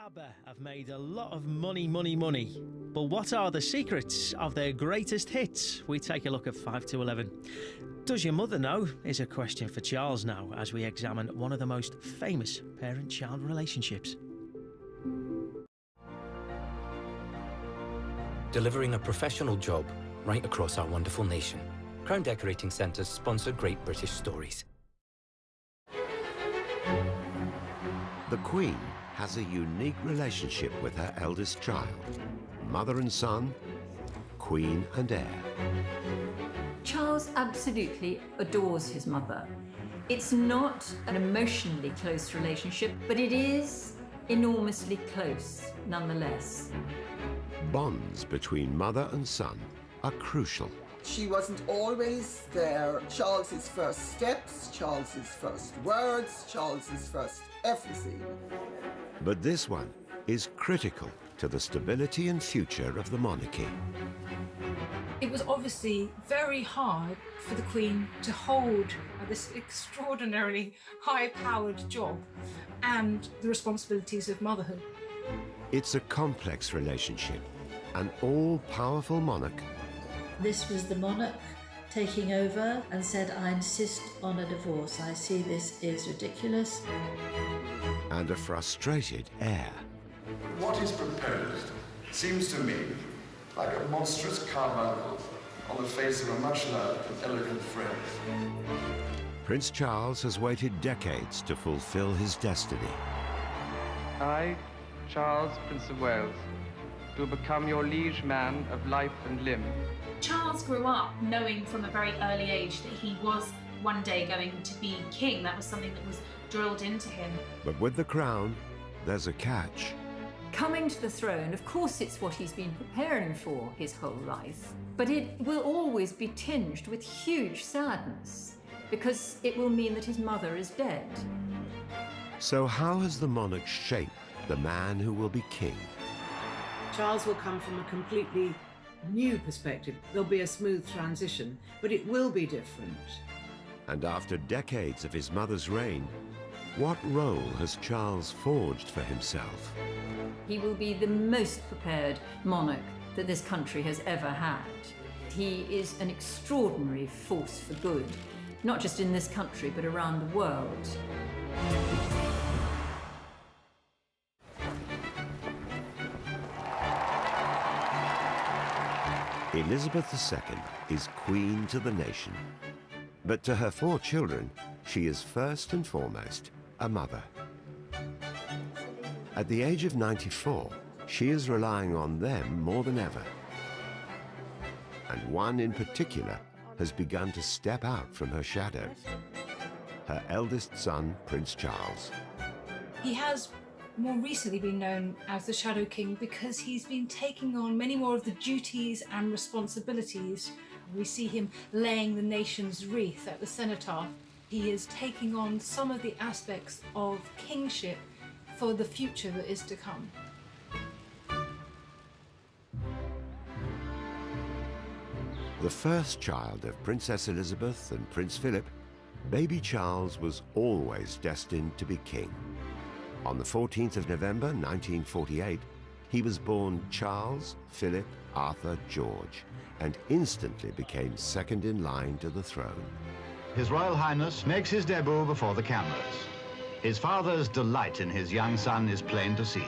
ABBA have made a lot of money. But what are the secrets of their greatest hits? We take a look at 5 to 11. Does your mother know? Is a question for Charles now as we examine one of the most famous parent-child relationships. Delivering a professional job right across our wonderful nation. Crown Decorating Centres sponsor Great British Stories. The Queen has a unique relationship with her eldest child. Mother and son, Queen and heir. Charles absolutely adores his mother. It's not an emotionally close relationship, but it is enormously close nonetheless. Bonds between mother and son are crucial. She wasn't always there. Charles's first steps, Charles's first words, Charles's first everything. But this one is critical to the stability and future of the monarchy. It was obviously very hard for the Queen to hold this extraordinarily high-powered job and the responsibilities of motherhood. It's a complex relationship. An all-powerful monarch. This was the monarch taking over and said, I insist on a divorce. I see this is ridiculous. And a frustrated heir. What is proposed seems to me like a monstrous carbuncle on the face of a much loved and elegant friend. Prince Charles has waited decades to fulfill his destiny. I, Charles, Prince of Wales, do become your liege man of life and limb. Charles grew up knowing from a very early age that he was one day going to be king. That was something that was drilled into him. But with the crown, there's a catch. Coming to the throne, of course, it's what he's been preparing for his whole life. But it will always be tinged with huge sadness, because it will mean that his mother is dead. So how has the monarch shaped the man who will be king? Charles will come from a completely new perspective. There'll be a smooth transition, but it will be different. And after decades of his mother's reign, what role has Charles forged for himself? He will be the most prepared monarch that this country has ever had. He is an extraordinary force for good, not just in this country, but around the world. Elizabeth II is queen to the nation. But to her 4 children, she is first and foremost a mother. At the age of 94, she is relying on them more than ever. And one in particular has begun to step out from her shadow. Her eldest son, Prince Charles. He has more recently been known as the Shadow King because he's been taking on many more of the duties and responsibilities. We see him laying the nation's wreath at the cenotaph. He is taking on some of the aspects of kingship for the future that is to come. The first child of Princess Elizabeth and Prince Philip, baby Charles was always destined to be king. On the 14th of November 1948, he was born Charles Philip Arthur George and instantly became second in line to the throne. His Royal Highness makes his debut before the cameras. His father's delight in his young son is plain to see.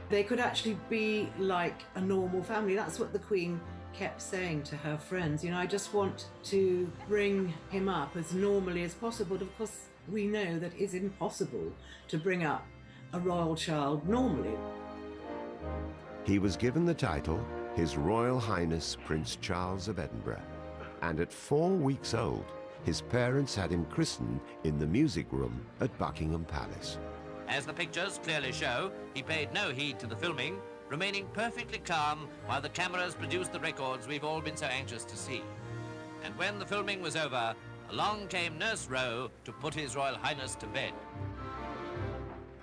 They could actually be like a normal family. That's what the Queen kept saying to her friends. You know, I just want to bring him up as normally as possible. But of course, we know that it's impossible to bring up a royal child normally. He was given the title His Royal Highness Prince Charles of Edinburgh. And at 4 weeks old, his parents had him christened in the music room at Buckingham Palace. As the pictures clearly show, he paid no heed to the filming, remaining perfectly calm while the cameras produced the records we've all been so anxious to see. And when the filming was over, along came Nurse Rowe to put His Royal Highness to bed.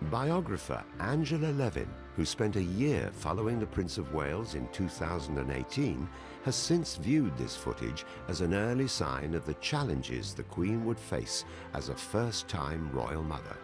Biographer Angela Levin, who spent a year following the Prince of Wales in 2018, has since viewed this footage as an early sign of the challenges the Queen would face as a first-time royal mother.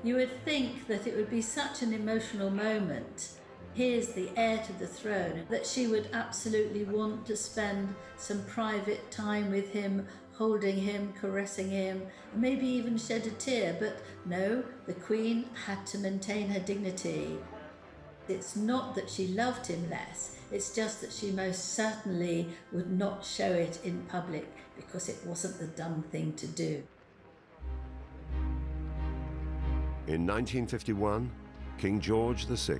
You would think that it would be such an emotional moment. Here's the heir to the throne, that she would absolutely want to spend some private time with him, holding him, caressing him, maybe even shed a tear. But no, the Queen had to maintain her dignity. It's not that she loved him less, it's just that she most certainly would not show it in public because it wasn't the done thing to do. In 1951, King George VI,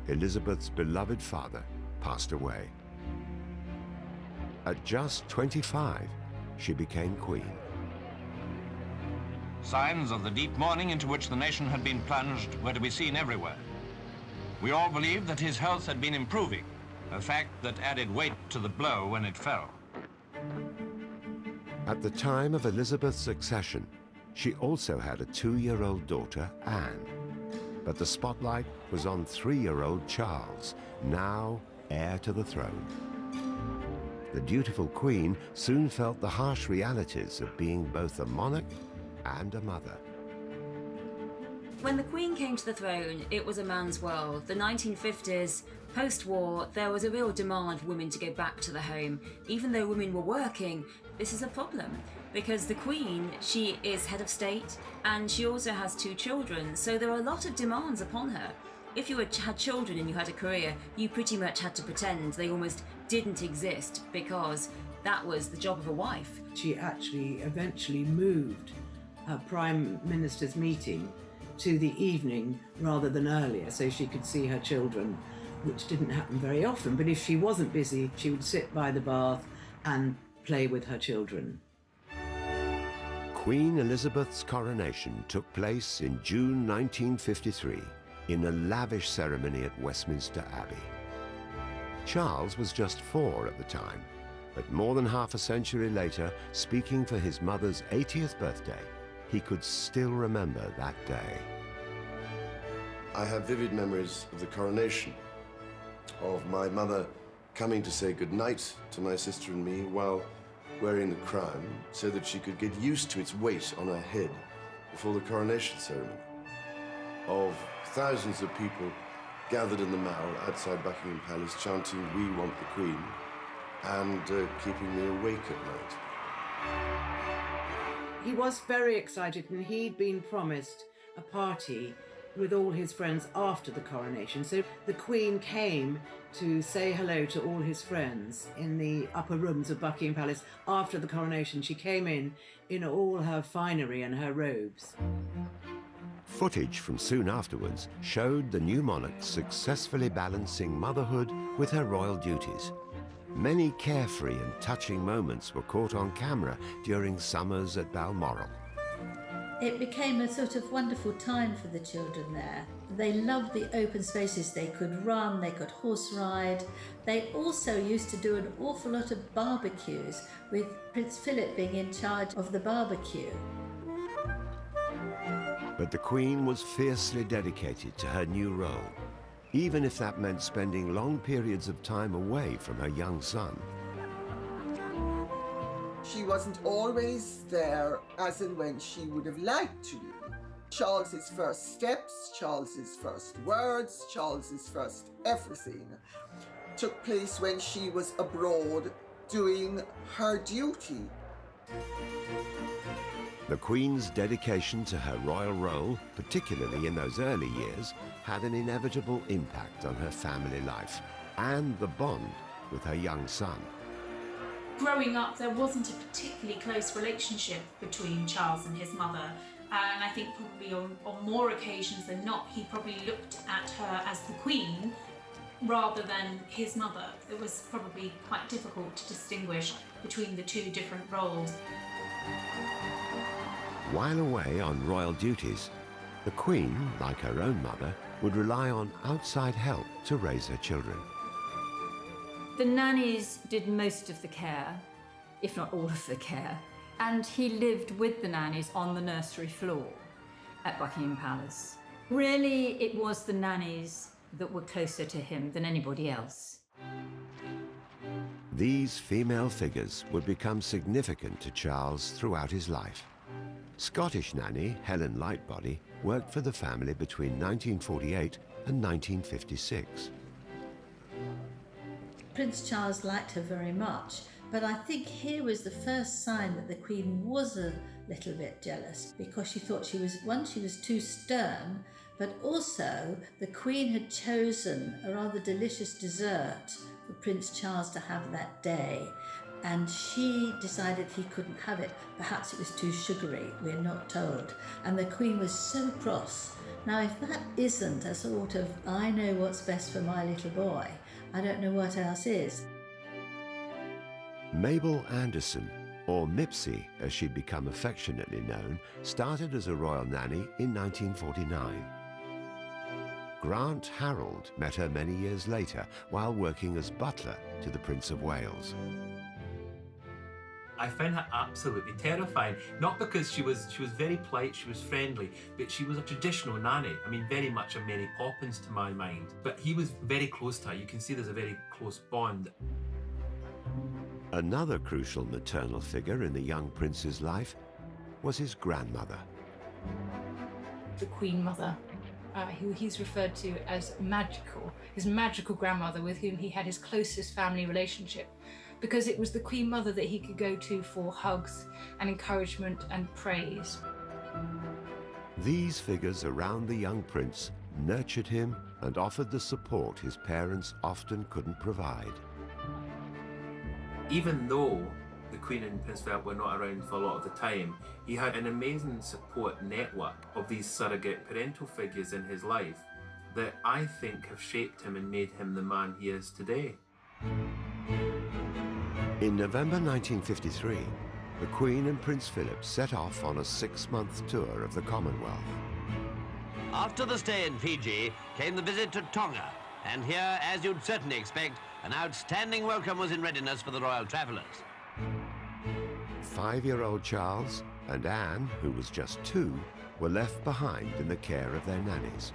Elizabeth's beloved father, passed away. At just 25, she became queen. Signs of the deep mourning into which the nation had been plunged were to be seen everywhere. We all believed that his health had been improving, a fact that added weight to the blow when it fell. At the time of Elizabeth's accession, she also had a 2-year-old daughter, Anne. But the spotlight was on 3-year-old Charles, now heir to the throne. The dutiful queen soon felt the harsh realities of being both a monarch and a mother. When the Queen came to the throne, it was a man's world. The 1950s, post-war, there was a real demand for women to go back to the home. Even though women were working, this is a problem. Because the Queen, she is head of state, and she also has 2 children, so there are a lot of demands upon her. If you had children and you had a career, you pretty much had to pretend they almost didn't exist, because that was the job of a wife. She actually eventually moved her Prime Minister's meeting to the evening rather than earlier, so she could see her children, which didn't happen very often. But if she wasn't busy, she would sit by the bath and play with her children. Queen Elizabeth's coronation took place in June 1953 in a lavish ceremony at Westminster Abbey. Charles was just 4 at the time, but more than half a century later, speaking for his mother's 80th birthday, he could still remember that day. I have vivid memories of the coronation, of my mother coming to say goodnight to my sister and me while wearing the crown so that she could get used to its weight on her head before the coronation ceremony. Of thousands of people gathered in the Mall outside Buckingham Palace chanting, "We want the Queen," and keeping me awake at night. He was very excited, and he'd been promised a party with all his friends after the coronation. So the Queen came to say hello to all his friends in the upper rooms of Buckingham Palace after the coronation. She came in all her finery and her robes. Footage from soon afterwards showed the new monarch successfully balancing motherhood with her royal duties. Many carefree and touching moments were caught on camera during summers at Balmoral. It became a sort of wonderful time for the children there. They loved the open spaces. They could run, they could horse ride. They also used to do an awful lot of barbecues, with Prince Philip being in charge of the barbecue. But the Queen was fiercely dedicated to her new role, even if that meant spending long periods of time away from her young son. She wasn't always there as and when she would have liked to be. Charles's first steps, Charles's first words, Charles's first everything took place when she was abroad doing her duty. The Queen's dedication to her royal role, particularly in those early years, had an inevitable impact on her family life and the bond with her young son. Growing up, there wasn't a particularly close relationship between Charles and his mother, and I think probably on more occasions than not, he probably looked at her as the Queen rather than his mother. It was probably quite difficult to distinguish between the 2 different roles. While away on royal duties, the Queen, like her own mother, would rely on outside help to raise her children. The nannies did most of the care, if not all of the care, and he lived with the nannies on the nursery floor at Buckingham Palace. Really, it was the nannies that were closer to him than anybody else. These female figures would become significant to Charles throughout his life. Scottish nanny Helen Lightbody worked for the family between 1948 and 1956. Prince Charles liked her very much, but I think here was the first sign that the Queen was a little bit jealous, because she thought she was too stern, but also the Queen had chosen a rather delicious dessert for Prince Charles to have that day, and she decided he couldn't have it. Perhaps it was too sugary, we're not told. And the Queen was so cross. Now, if that isn't a sort of, I know what's best for my little boy, I don't know what else is. Mabel Anderson, or Mipsy as she'd become affectionately known, started as a royal nanny in 1949. Grant Harold met her many years later while working as butler to the Prince of Wales. I found her absolutely terrifying, not because she was very polite, she was friendly, but she was a traditional nanny. I mean, very much a Mary Poppins to my mind. But he was very close to her. You can see there's a very close bond. Another crucial maternal figure in the young prince's life was his grandmother. The Queen Mother, who he's referred to as magical, his magical grandmother with whom he had his closest family relationship, because it was the Queen Mother that he could go to for hugs and encouragement and praise. These figures around the young prince nurtured him and offered the support his parents often couldn't provide. Even though the Queen and Prince Philip were not around for a lot of the time, he had an amazing support network of these surrogate parental figures in his life that I think have shaped him and made him the man he is today. In November 1953, the Queen and Prince Philip set off on a 6-month tour of the Commonwealth. After the stay in Fiji came the visit to Tonga, and here, as you'd certainly expect, an outstanding welcome was in readiness for the royal travellers. 5-year-old Charles and Anne, who was just 2, were left behind in the care of their nannies.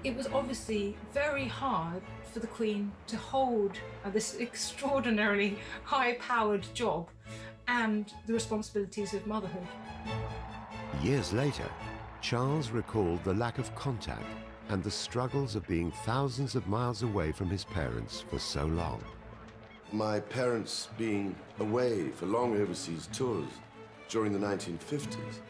It was obviously very hard for the Queen to hold this extraordinarily high-powered job and the responsibilities of motherhood. Years later, Charles recalled the lack of contact and the struggles of being thousands of miles away from his parents for so long. My parents being away for long overseas tours during the 1950s,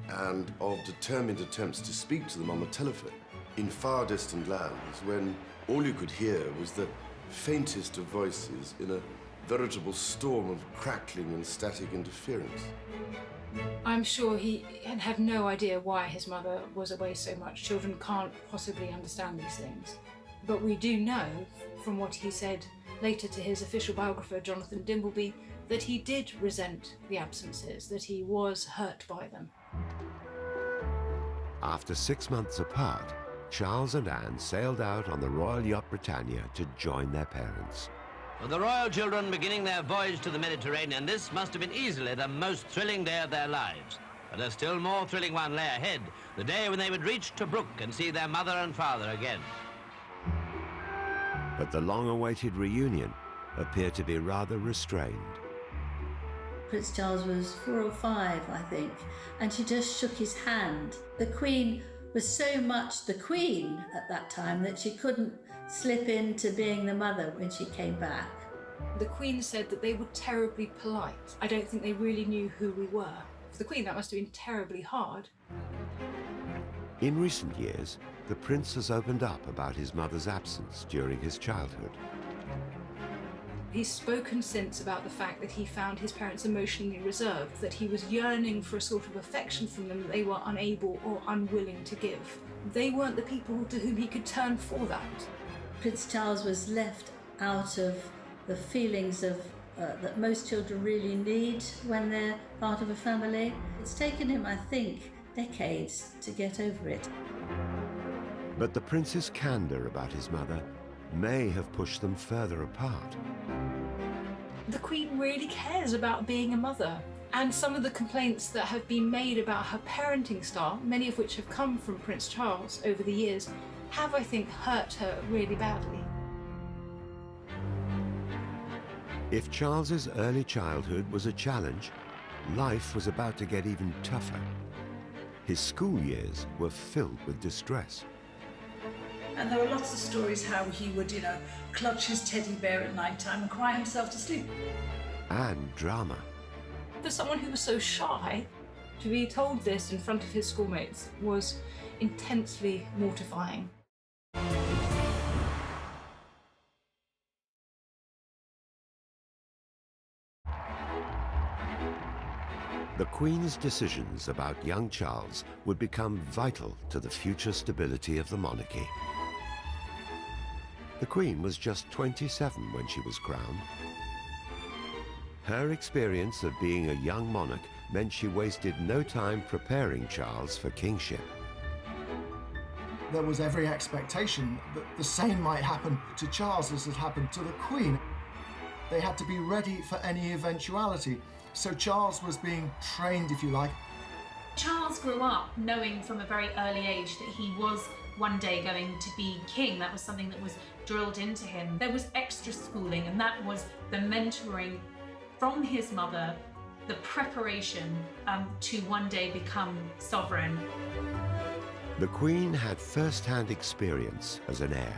and of determined attempts to speak to them on the telephone in far distant lands when all you could hear was the faintest of voices in a veritable storm of crackling and static interference. I'm sure he had no idea why his mother was away so much. Children can't possibly understand these things. But we do know, from what he said later to his official biographer, Jonathan Dimbleby, that he did resent the absences, that he was hurt by them. After 6 months apart, Charles and Anne sailed out on the Royal Yacht Britannia to join their parents. For the royal children beginning their voyage to the Mediterranean, this must have been easily the most thrilling day of their lives. But a still more thrilling one lay ahead, the day when they would reach Tobruk and see their mother and father again. But the long-awaited reunion appeared to be rather restrained. Prince Charles was 4 or 5, I think, and she just shook his hand. The Queen was so much the Queen at that time that she couldn't slip into being the mother when she came back. The Queen said that they were terribly polite. I don't think they really knew who we were. For the Queen, that must have been terribly hard. In recent years, the prince has opened up about his mother's absence during his childhood. He's spoken since about the fact that he found his parents emotionally reserved, that he was yearning for a sort of affection from them that they were unable or unwilling to give. They weren't the people to whom he could turn for that. Prince Charles was left out of the feelings of that most children really need when they're part of a family. It's taken him, I think, decades to get over it. But the prince's candour about his mother may have pushed them further apart. The Queen really cares about being a mother, and some of the complaints that have been made about her parenting style, many of which have come from Prince Charles over the years, have, I think, hurt her really badly. If Charles's early childhood was a challenge, life was about to get even tougher. his school years were filled with distress. And there were lots of stories how he would, clutch his teddy bear at night time and cry himself to sleep. And drama. For someone who was so shy, to be told this in front of his schoolmates was intensely mortifying. The Queen's decisions about young Charles would become vital to the future stability of the monarchy. The Queen was just 27 when she was crowned. Her experience of being a young monarch meant she wasted no time preparing Charles for kingship. There was every expectation that the same might happen to Charles as had happened to the Queen. They had to be ready for any eventuality. So Charles was being trained, if you like. Charles grew up knowing from a very early age that he was one day going to be king. That was something that was drilled into him. There was extra schooling, and that was the mentoring from his mother, the preparation to one day become sovereign. The Queen had first-hand experience as an heir,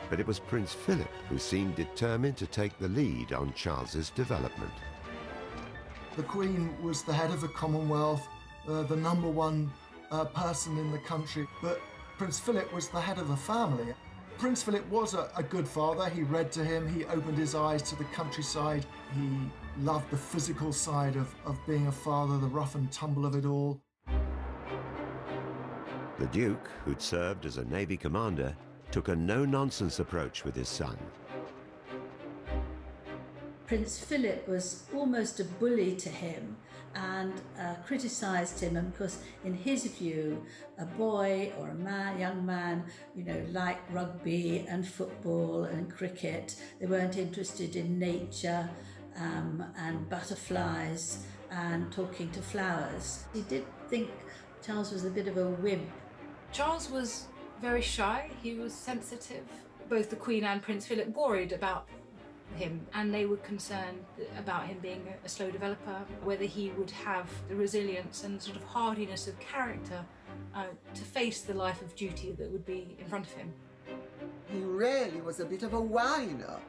but it was Prince Philip who seemed determined to take the lead on Charles's development. The Queen was the head of the Commonwealth, the #1 person in the country, but Prince Philip was the head of the family. Prince Philip was a good father. He read to him, he opened his eyes to the countryside, he loved the physical side of being a father, the rough and tumble of it all. The Duke, who'd served as a Navy commander, took a no-nonsense approach with his son. Prince Philip was almost a bully to him and criticised him, and because in his view a boy or a young man liked rugby and football and cricket. They weren't interested in nature and butterflies and talking to flowers. He did think Charles was a bit of a wimp. Charles was very shy, he was sensitive. Both the Queen and Prince Philip worried about him, and they were concerned about him being a slow developer, whether he would have the resilience and sort of hardiness of character to face the life of duty that would be in front of him. He really was a bit of a whiner.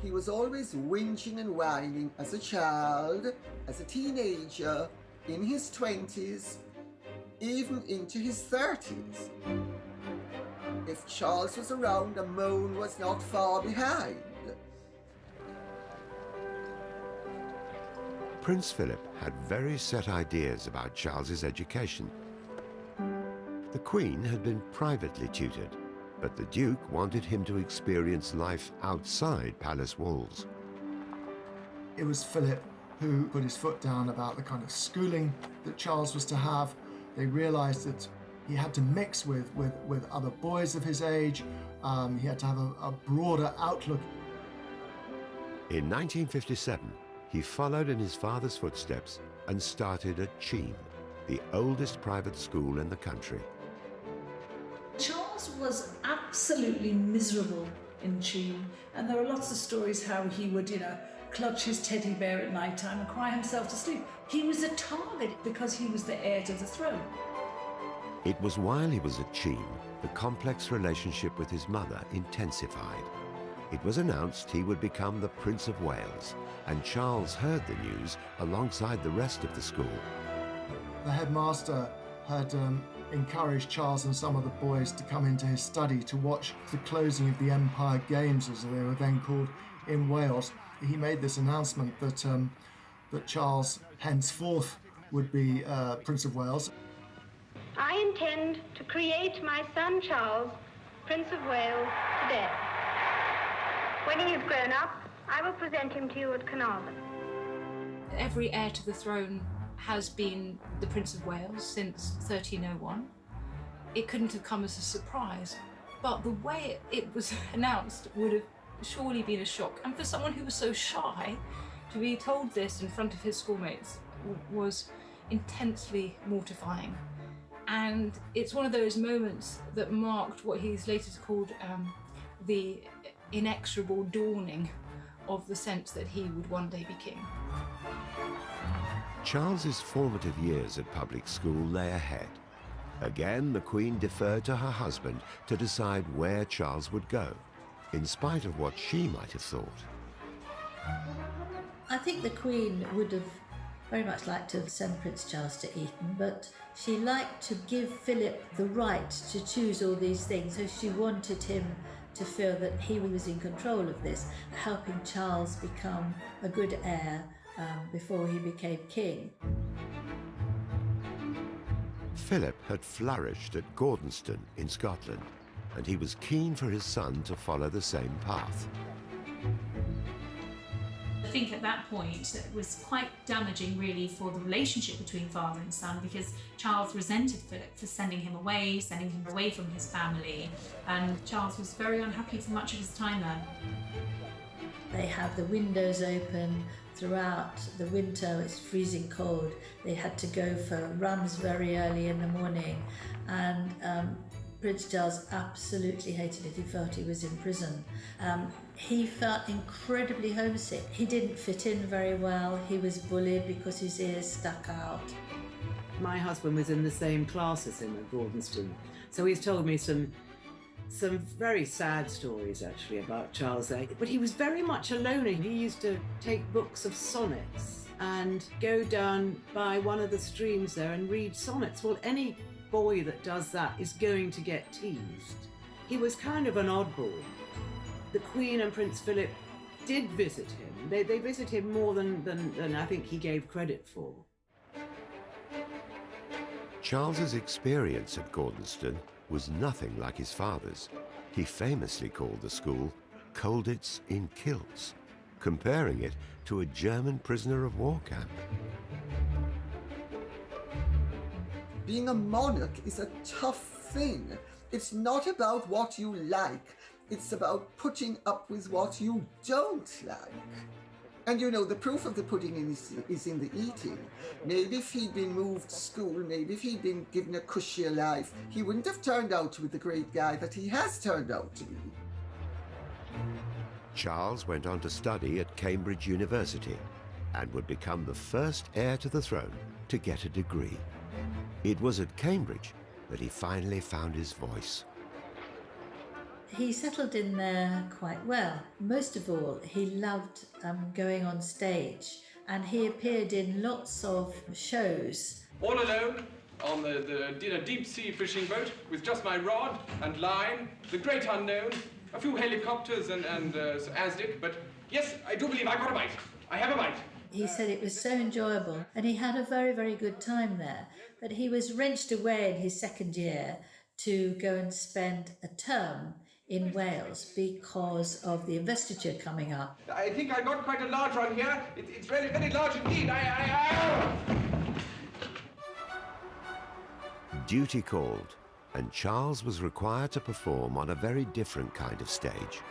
He was always whinging and whining as a child, as a teenager, in his 20s, even into his 30s. If Charles was around, a moan was not far behind. Prince Philip had very set ideas about Charles's education. The Queen had been privately tutored, but the Duke wanted him to experience life outside palace walls. It was Philip who put his foot down about the kind of schooling that Charles was to have. They realised that he had to mix with other boys of his age. He had to have a broader outlook. In 1957, he followed in his father's footsteps and started at Cheam, the oldest private school in the country. Charles was absolutely miserable in Cheam, and there are lots of stories how he would, clutch his teddy bear at night time and cry himself to sleep. He was a target because he was the heir to the throne. It was while he was at Cheam, the complex relationship with his mother intensified. It was announced he would become the Prince of Wales, and Charles heard the news alongside the rest of the school. The headmaster had encouraged Charles and some of the boys to come into his study to watch the closing of the Empire Games, as they were then called, in Wales. He made this announcement that Charles henceforth would be Prince of Wales. I intend to create my son Charles Prince of Wales today. When he is grown up, I will present him to you at Carnarvon. Every heir to the throne has been the Prince of Wales since 1301. It couldn't have come as a surprise, but the way it was announced would have surely been a shock. And for someone who was so shy, to be told this in front of his schoolmates was intensely mortifying. And it's one of those moments that marked what he's later called the inexorable dawning of the sense that he would one day be king. Charles's formative years at public school lay ahead. Again, the Queen deferred to her husband to decide where Charles would go, in spite of what she might have thought. I think the Queen would have very much liked to send Prince Charles to Eton, but she liked to give Philip the right to choose all these things, so she wanted him to feel that he was in control of this, helping Charles become a good heir before he became king. Philip had flourished at Gordonston in Scotland, and he was keen for his son to follow the same path. I think at that point it was quite damaging really for the relationship between father and son, because Charles resented Philip for sending him away from his family, and Charles was very unhappy for much of his time there. They have the windows open throughout the winter. It's freezing cold. They had to go for runs very early in the morning, and Prince Charles absolutely hated it. He felt he was in prison. He felt incredibly homesick. He didn't fit in very well. He was bullied because his ears stuck out. My husband was in the same class as him at Gordonston, so he's told me some very sad stories actually about Charles A. But he was very much a loner. He used to take books of sonnets and go down by one of the streams there and read sonnets. Well, any boy that does that is going to get teased. He was kind of an oddball. The Queen and Prince Philip did visit him. They visited him more than I think he gave credit for. Charles's experience at Gordonston was nothing like his father's. He famously called the school Colditz in Kilts, comparing it to a German prisoner of war camp. Being a monarch is a tough thing. It's not about what you like. It's about putting up with what you don't like. And you know, the proof of the pudding is in the eating. Maybe if he'd been moved to school, maybe if he'd been given a cushier life, he wouldn't have turned out to be the great guy that he has turned out to be. Charles went on to study at Cambridge University and would become the first heir to the throne to get a degree. It was at Cambridge that he finally found his voice. He settled in there quite well. Most of all, he loved going on stage, and he appeared in lots of shows. All alone on in a deep-sea fishing boat with just my rod and line, the great unknown, a few helicopters and ASDIC, but yes, I do believe I've got a bite. I have a bite. He said it was so enjoyable, and he had a very, very good time there. But he was wrenched away in his second year to go and spend a term in Wales because of the investiture coming up. I think I got quite a large one here. It's very, very large indeed. Duty called, and Charles was required to perform on a very different kind of stage.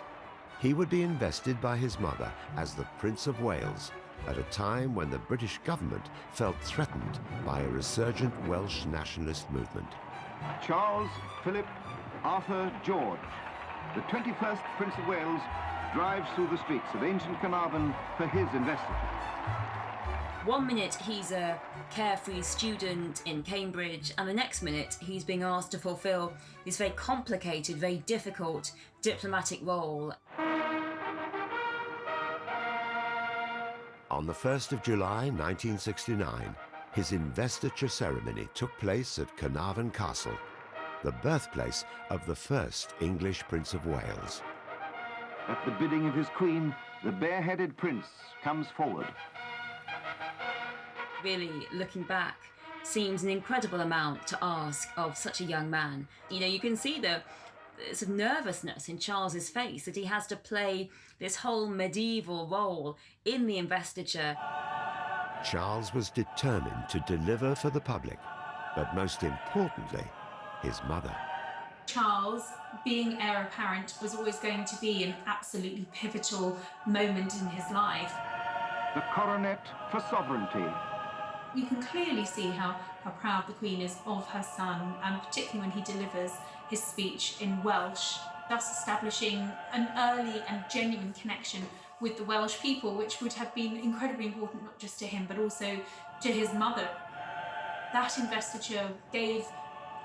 He would be invested by his mother as the Prince of Wales at a time when the British government felt threatened by a resurgent Welsh nationalist movement. Charles, Philip, Arthur, George. The 21st Prince of Wales drives through the streets of ancient Carnarvon for his investiture. 1 minute he's a carefree student in Cambridge, and the next minute he's being asked to fulfil this very complicated, very difficult diplomatic role. On the 1st of July 1969, his investiture ceremony took place at Carnarvon Castle, the birthplace of the first English Prince of Wales. At the bidding of his queen, the bare-headed prince comes forward. Really, looking back, seems an incredible amount to ask of such a young man. You know, you can see the sort of nervousness in Charles's face that he has to play this whole medieval role in the investiture. Charles was determined to deliver for the public, but most importantly, his mother. Charles, being heir apparent, was always going to be an absolutely pivotal moment in his life. The coronet for sovereignty. You can clearly see how proud the Queen is of her son, and particularly when he delivers his speech in Welsh, thus establishing an early and genuine connection with the Welsh people, which would have been incredibly important not just to him but also to his mother. That investiture gave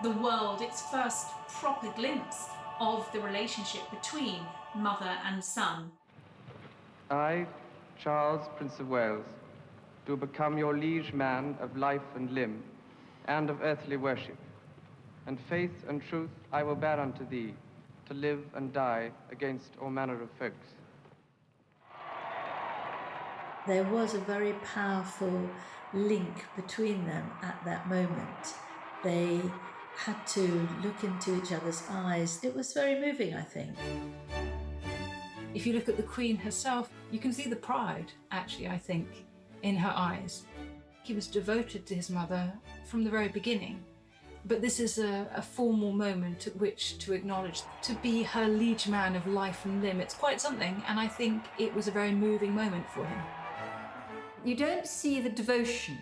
the world its first proper glimpse of the relationship between mother and son. I, Charles, Prince of Wales, do become your liege man of life and limb, and of earthly worship. And faith and truth I will bear unto thee, to live and die against all manner of folks. There was a very powerful link between them at that moment. They had to look into each other's eyes. It was very moving, I think. If you look at the Queen herself, you can see the pride, actually, I think, in her eyes. He was devoted to his mother from the very beginning. But this is a formal moment at which to acknowledge, to be her liege man of life and limb. It's quite something, and I think it was a very moving moment for him. You don't see the devotion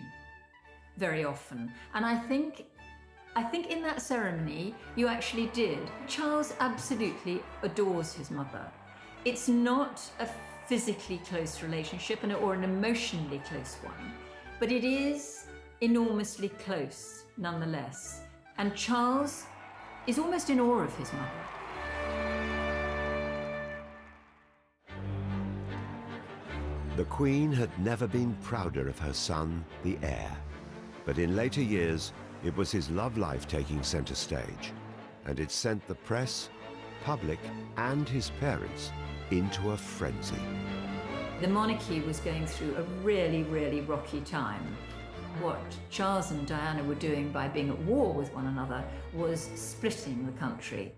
very often, and I think in that ceremony you actually did. Charles absolutely adores his mother. It's not a physically close relationship or an emotionally close one, but it is enormously close nonetheless. And Charles is almost in awe of his mother. The Queen had never been prouder of her son, the heir. But in later years, it was his love life taking centre stage, and it sent the press, public, and his parents into a frenzy. The monarchy was going through a really, really rocky time. What Charles and Diana were doing by being at war with one another was splitting the country.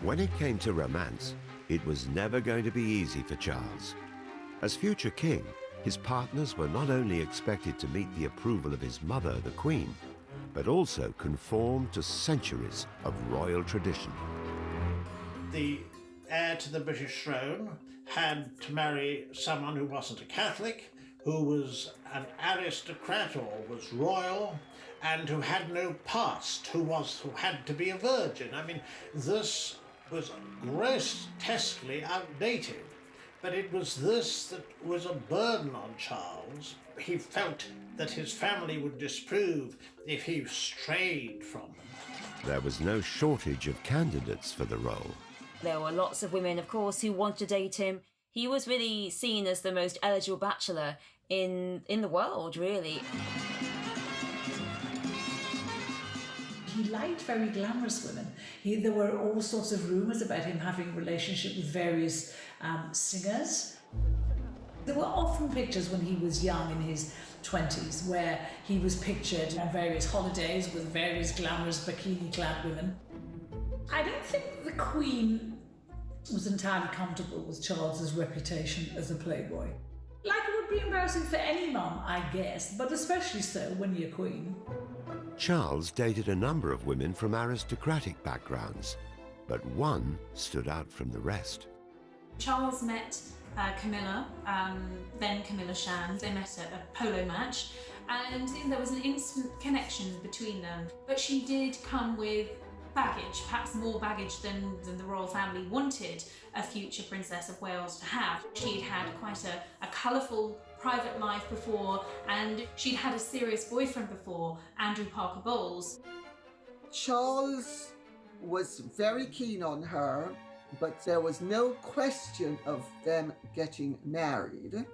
When it came to romance, it was never going to be easy for Charles. As future king, his partners were not only expected to meet the approval of his mother, the Queen, but also conform to centuries of royal tradition. The heir to the British throne had to marry someone who wasn't a Catholic, who was an aristocrat or was royal, and who had no past, who had to be a virgin. I mean, this was grotesquely outdated, but it was this that was a burden on Charles. He felt that his family would disapprove if he strayed from them. There was no shortage of candidates for the role. There were lots of women, of course, who wanted to date him. He was really seen as the most eligible bachelor in the world, really. He liked very glamorous women. There were all sorts of rumours about him having a relationship with various singers. There were often pictures when he was young, in his 20s, where he was pictured on various holidays with various glamorous bikini-clad women. I don't think the Queen was entirely comfortable with Charles's reputation as a playboy. Like it would be embarrassing for any mum, I guess, but especially so when you're Queen. Charles dated a number of women from aristocratic backgrounds, but one stood out from the rest. Charles met Camilla, then Camilla Shand. They met at a polo match, and there was an instant connection between them. But she did come with baggage, perhaps more baggage than the royal family wanted a future Princess of Wales to have. She'd had quite a colourful private life before, and she'd had a serious boyfriend before, Andrew Parker Bowles. Charles was very keen on her, but there was no question of them getting married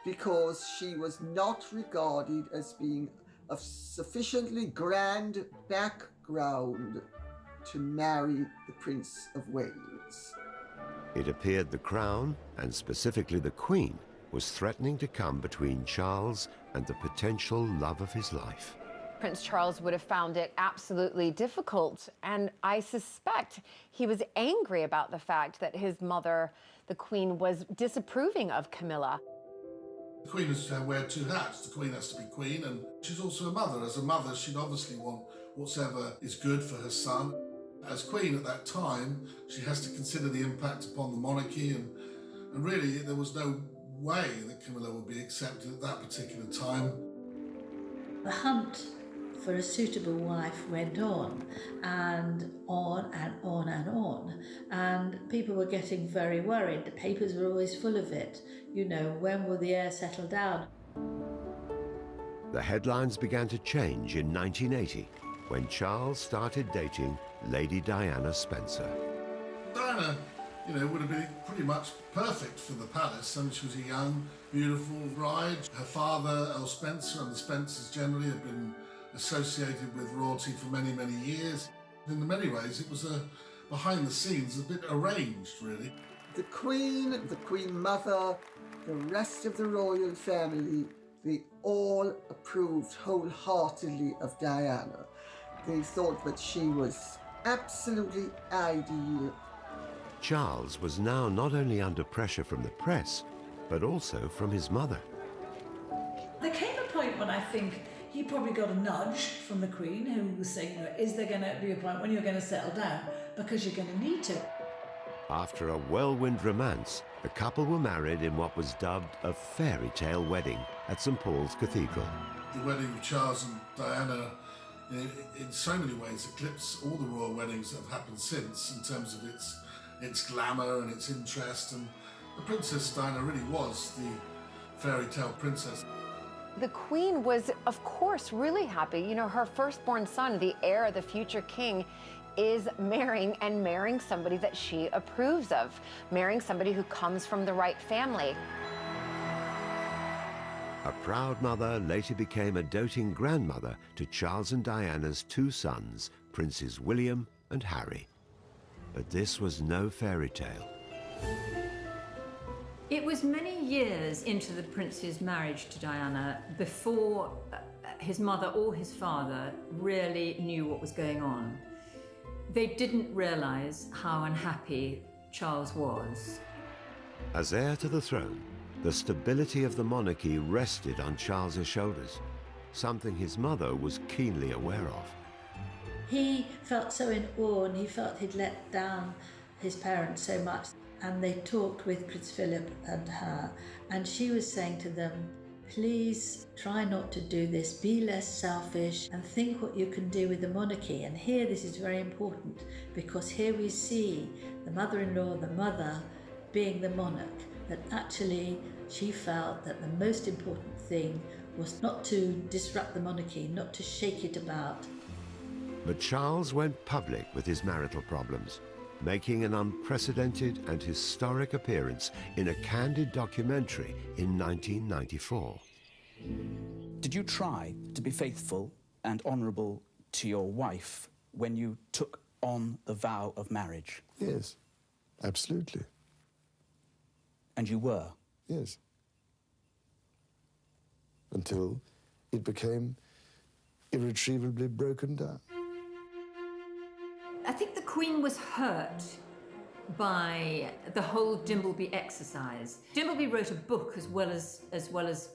because she was not regarded as being of sufficiently grand background to marry the Prince of Wales. It appeared the Crown, and specifically the Queen, was threatening to come between Charles and the potential love of his life. Prince Charles would have found it absolutely difficult, and I suspect he was angry about the fact that his mother, the Queen, was disapproving of Camilla. The Queen has to wear two hats. The Queen has to be Queen, and she's also a mother. As a mother, she'd obviously want whatever is good for her son. As Queen at that time, she has to consider the impact upon the monarchy, and really there was no way that Camilla would be accepted at that particular time. The hunt for a suitable wife went on and on and on and on. And people were getting very worried. The papers were always full of it. You know, when will the heir settle down? The headlines began to change in 1980 when Charles started dating Lady Diana Spencer. Diana, would have been pretty much perfect for the palace. I mean, she was a young, beautiful bride. Her father, Earl Spencer, and the Spencers generally had been associated with royalty for many, many years. In many ways, it was behind the scenes, a bit arranged, really. The Queen Mother, the rest of the royal family, they all approved wholeheartedly of Diana. They thought that she was absolutely ideal. Charles was now not only under pressure from the press, but also from his mother. There came a point when I think he probably got a nudge from the Queen, who was saying, is there going to be a point when you're going to settle down? Because you're going to need to. After a whirlwind romance, the couple were married in what was dubbed a fairy tale wedding at St. Paul's Cathedral. The wedding of Charles and Diana, in so many ways, eclipsed all the royal weddings that have happened since in terms of its glamour and its interest. And the Princess Diana really was the fairy tale princess. The Queen was, of course, really happy. Her firstborn son, the heir, the future king, is marrying somebody that she approves of, marrying somebody who comes from the right family. A proud mother later became a doting grandmother to Charles and Diana's two sons, Princes William and Harry. But this was no fairy tale. It was many years into the prince's marriage to Diana before his mother or his father really knew what was going on. They didn't realize how unhappy Charles was. As heir to the throne, the stability of the monarchy rested on Charles's shoulders, something his mother was keenly aware of. He felt so in awe, and he felt he'd let down his parents so much. And they talked with Prince Philip and her, and she was saying to them, please try not to do this, be less selfish and think what you can do with the monarchy. And here this is very important, because here we see the mother-in-law, the mother, being the monarch, that actually she felt that the most important thing was not to disrupt the monarchy, not to shake it about. But Charles went public with his marital problems, making an unprecedented and historic appearance in a candid documentary in 1994. Did you try to be faithful and honourable to your wife when you took on the vow of marriage? Yes, absolutely. And you were? Yes. Until it became irretrievably broken down. I think the Queen was hurt by the whole Dimbleby exercise. Dimbleby wrote a book as well as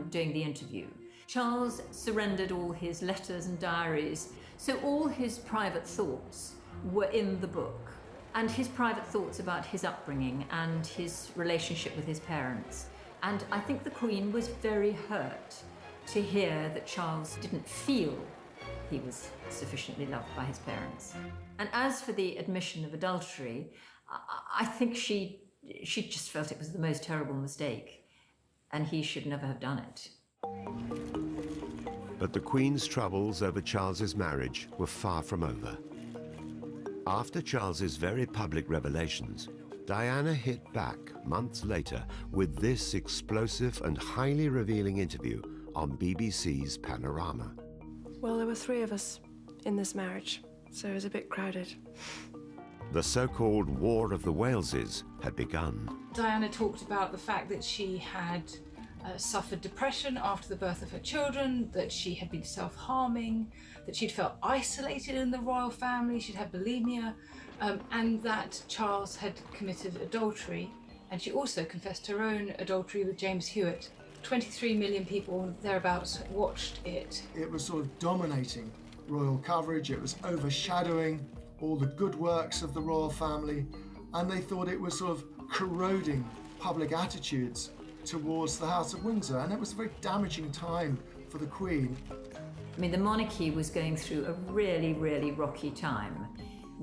doing the interview. Charles surrendered all his letters and diaries, so all his private thoughts were in the book, and his private thoughts about his upbringing and his relationship with his parents. And I think the Queen was very hurt to hear that Charles didn't feel he was sufficiently loved by his parents. And as for the admission of adultery, I think she just felt it was the most terrible mistake, and he should never have done it. But the Queen's troubles over Charles's marriage were far from over. After Charles's very public revelations, Diana hit back months later with this explosive and highly revealing interview on BBC's Panorama. Well, there were 3 of us in this marriage, so it was a bit crowded. The so-called War of the Waleses had begun. Diana talked about the fact that she had suffered depression after the birth of her children, that she had been self-harming, that she'd felt isolated in the royal family, she'd had bulimia, and that Charles had committed adultery. And she also confessed her own adultery with James Hewitt. 23 million people, thereabouts, watched it. It was sort of dominating royal coverage. It was overshadowing all the good works of the royal family, and they thought it was sort of corroding public attitudes towards the House of Windsor. And it was a very damaging time for the Queen. I mean, the monarchy was going through a really, really rocky time,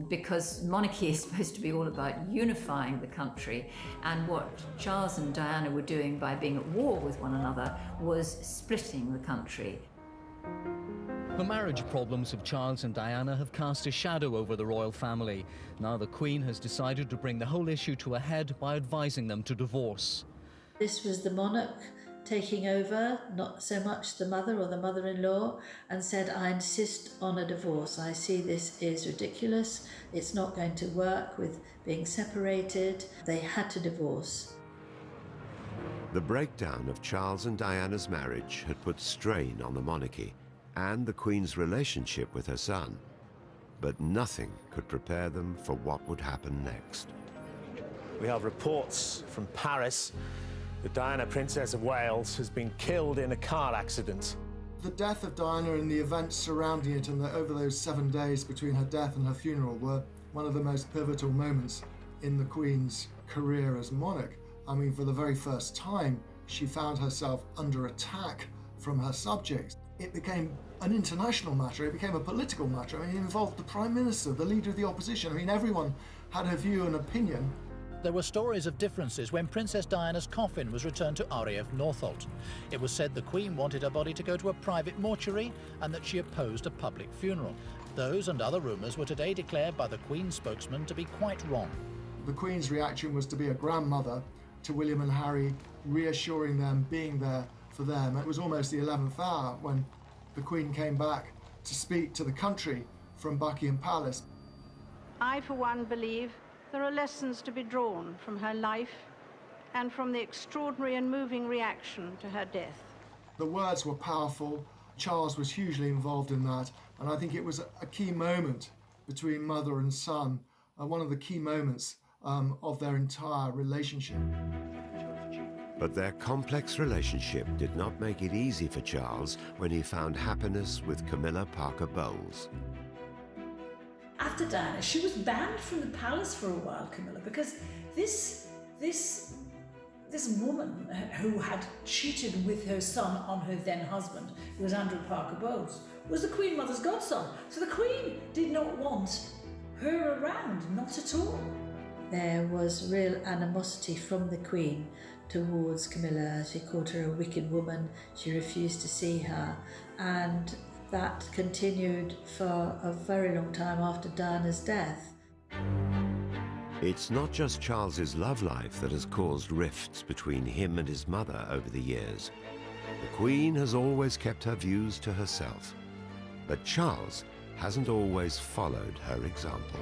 because monarchy is supposed to be all about unifying the country, and what Charles and Diana were doing by being at war with one another was splitting the country. The marriage problems of Charles and Diana have cast a shadow over the royal family. Now the Queen has decided to bring the whole issue to a head by advising them to divorce. This was the monarch taking over, not so much the mother or the mother-in-law, and said, I insist on a divorce. I see this is ridiculous. It's not going to work with being separated. They had to divorce. The breakdown of Charles and Diana's marriage had put strain on the monarchy and the Queen's relationship with her son. But nothing could prepare them for what would happen next. We have reports from Paris that Diana, Princess of Wales, has been killed in a car accident. The death of Diana and the events surrounding it, and over those 7 days between her death and her funeral, were one of the most pivotal moments in the Queen's career as monarch. I mean, for the very first time, she found herself under attack from her subjects. It became an international matter, it became a political matter. I mean, it involved the Prime Minister, the leader of the opposition. I mean, everyone had a view and opinion. There were stories of differences when Princess Diana's coffin was returned to RAF Northolt. It was said the Queen wanted her body to go to a private mortuary and that she opposed a public funeral. Those and other rumours were today declared by the Queen's spokesman to be quite wrong. The Queen's reaction was to be a grandmother to William and Harry, reassuring them, being there for them. It was almost the 11th hour when the Queen came back to speak to the country from Buckingham Palace. I, for one, believe there are lessons to be drawn from her life and from the extraordinary and moving reaction to her death. The words were powerful. Charles was hugely involved in that, and I think it was a key moment between mother and son, one of the key moments of their entire relationship. But their complex relationship did not make it easy for Charles when he found happiness with Camilla Parker Bowles. After Diana, she was banned from the palace for a while, Camilla, because this woman who had cheated with her son on her then husband, who was Andrew Parker Bowles, was the Queen Mother's godson. So the Queen did not want her around, not at all. There was real animosity from the Queen towards Camilla. She called her a wicked woman. She refused to see her, and that continued for a very long time after Diana's death. It's not just Charles's love life that has caused rifts between him and his mother over the years. The Queen has always kept her views to herself, but Charles hasn't always followed her example.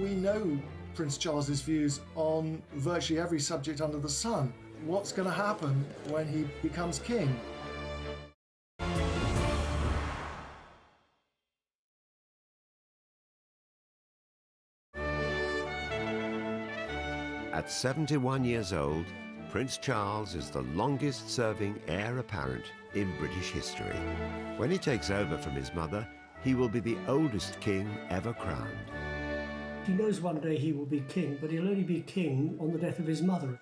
We know Prince Charles's views on virtually every subject under the sun. What's going to happen when he becomes king? At 71 years old, Prince Charles is the longest-serving heir apparent in British history. When he takes over from his mother, he will be the oldest king ever crowned. He knows one day he will be king, but he'll only be king on the death of his mother.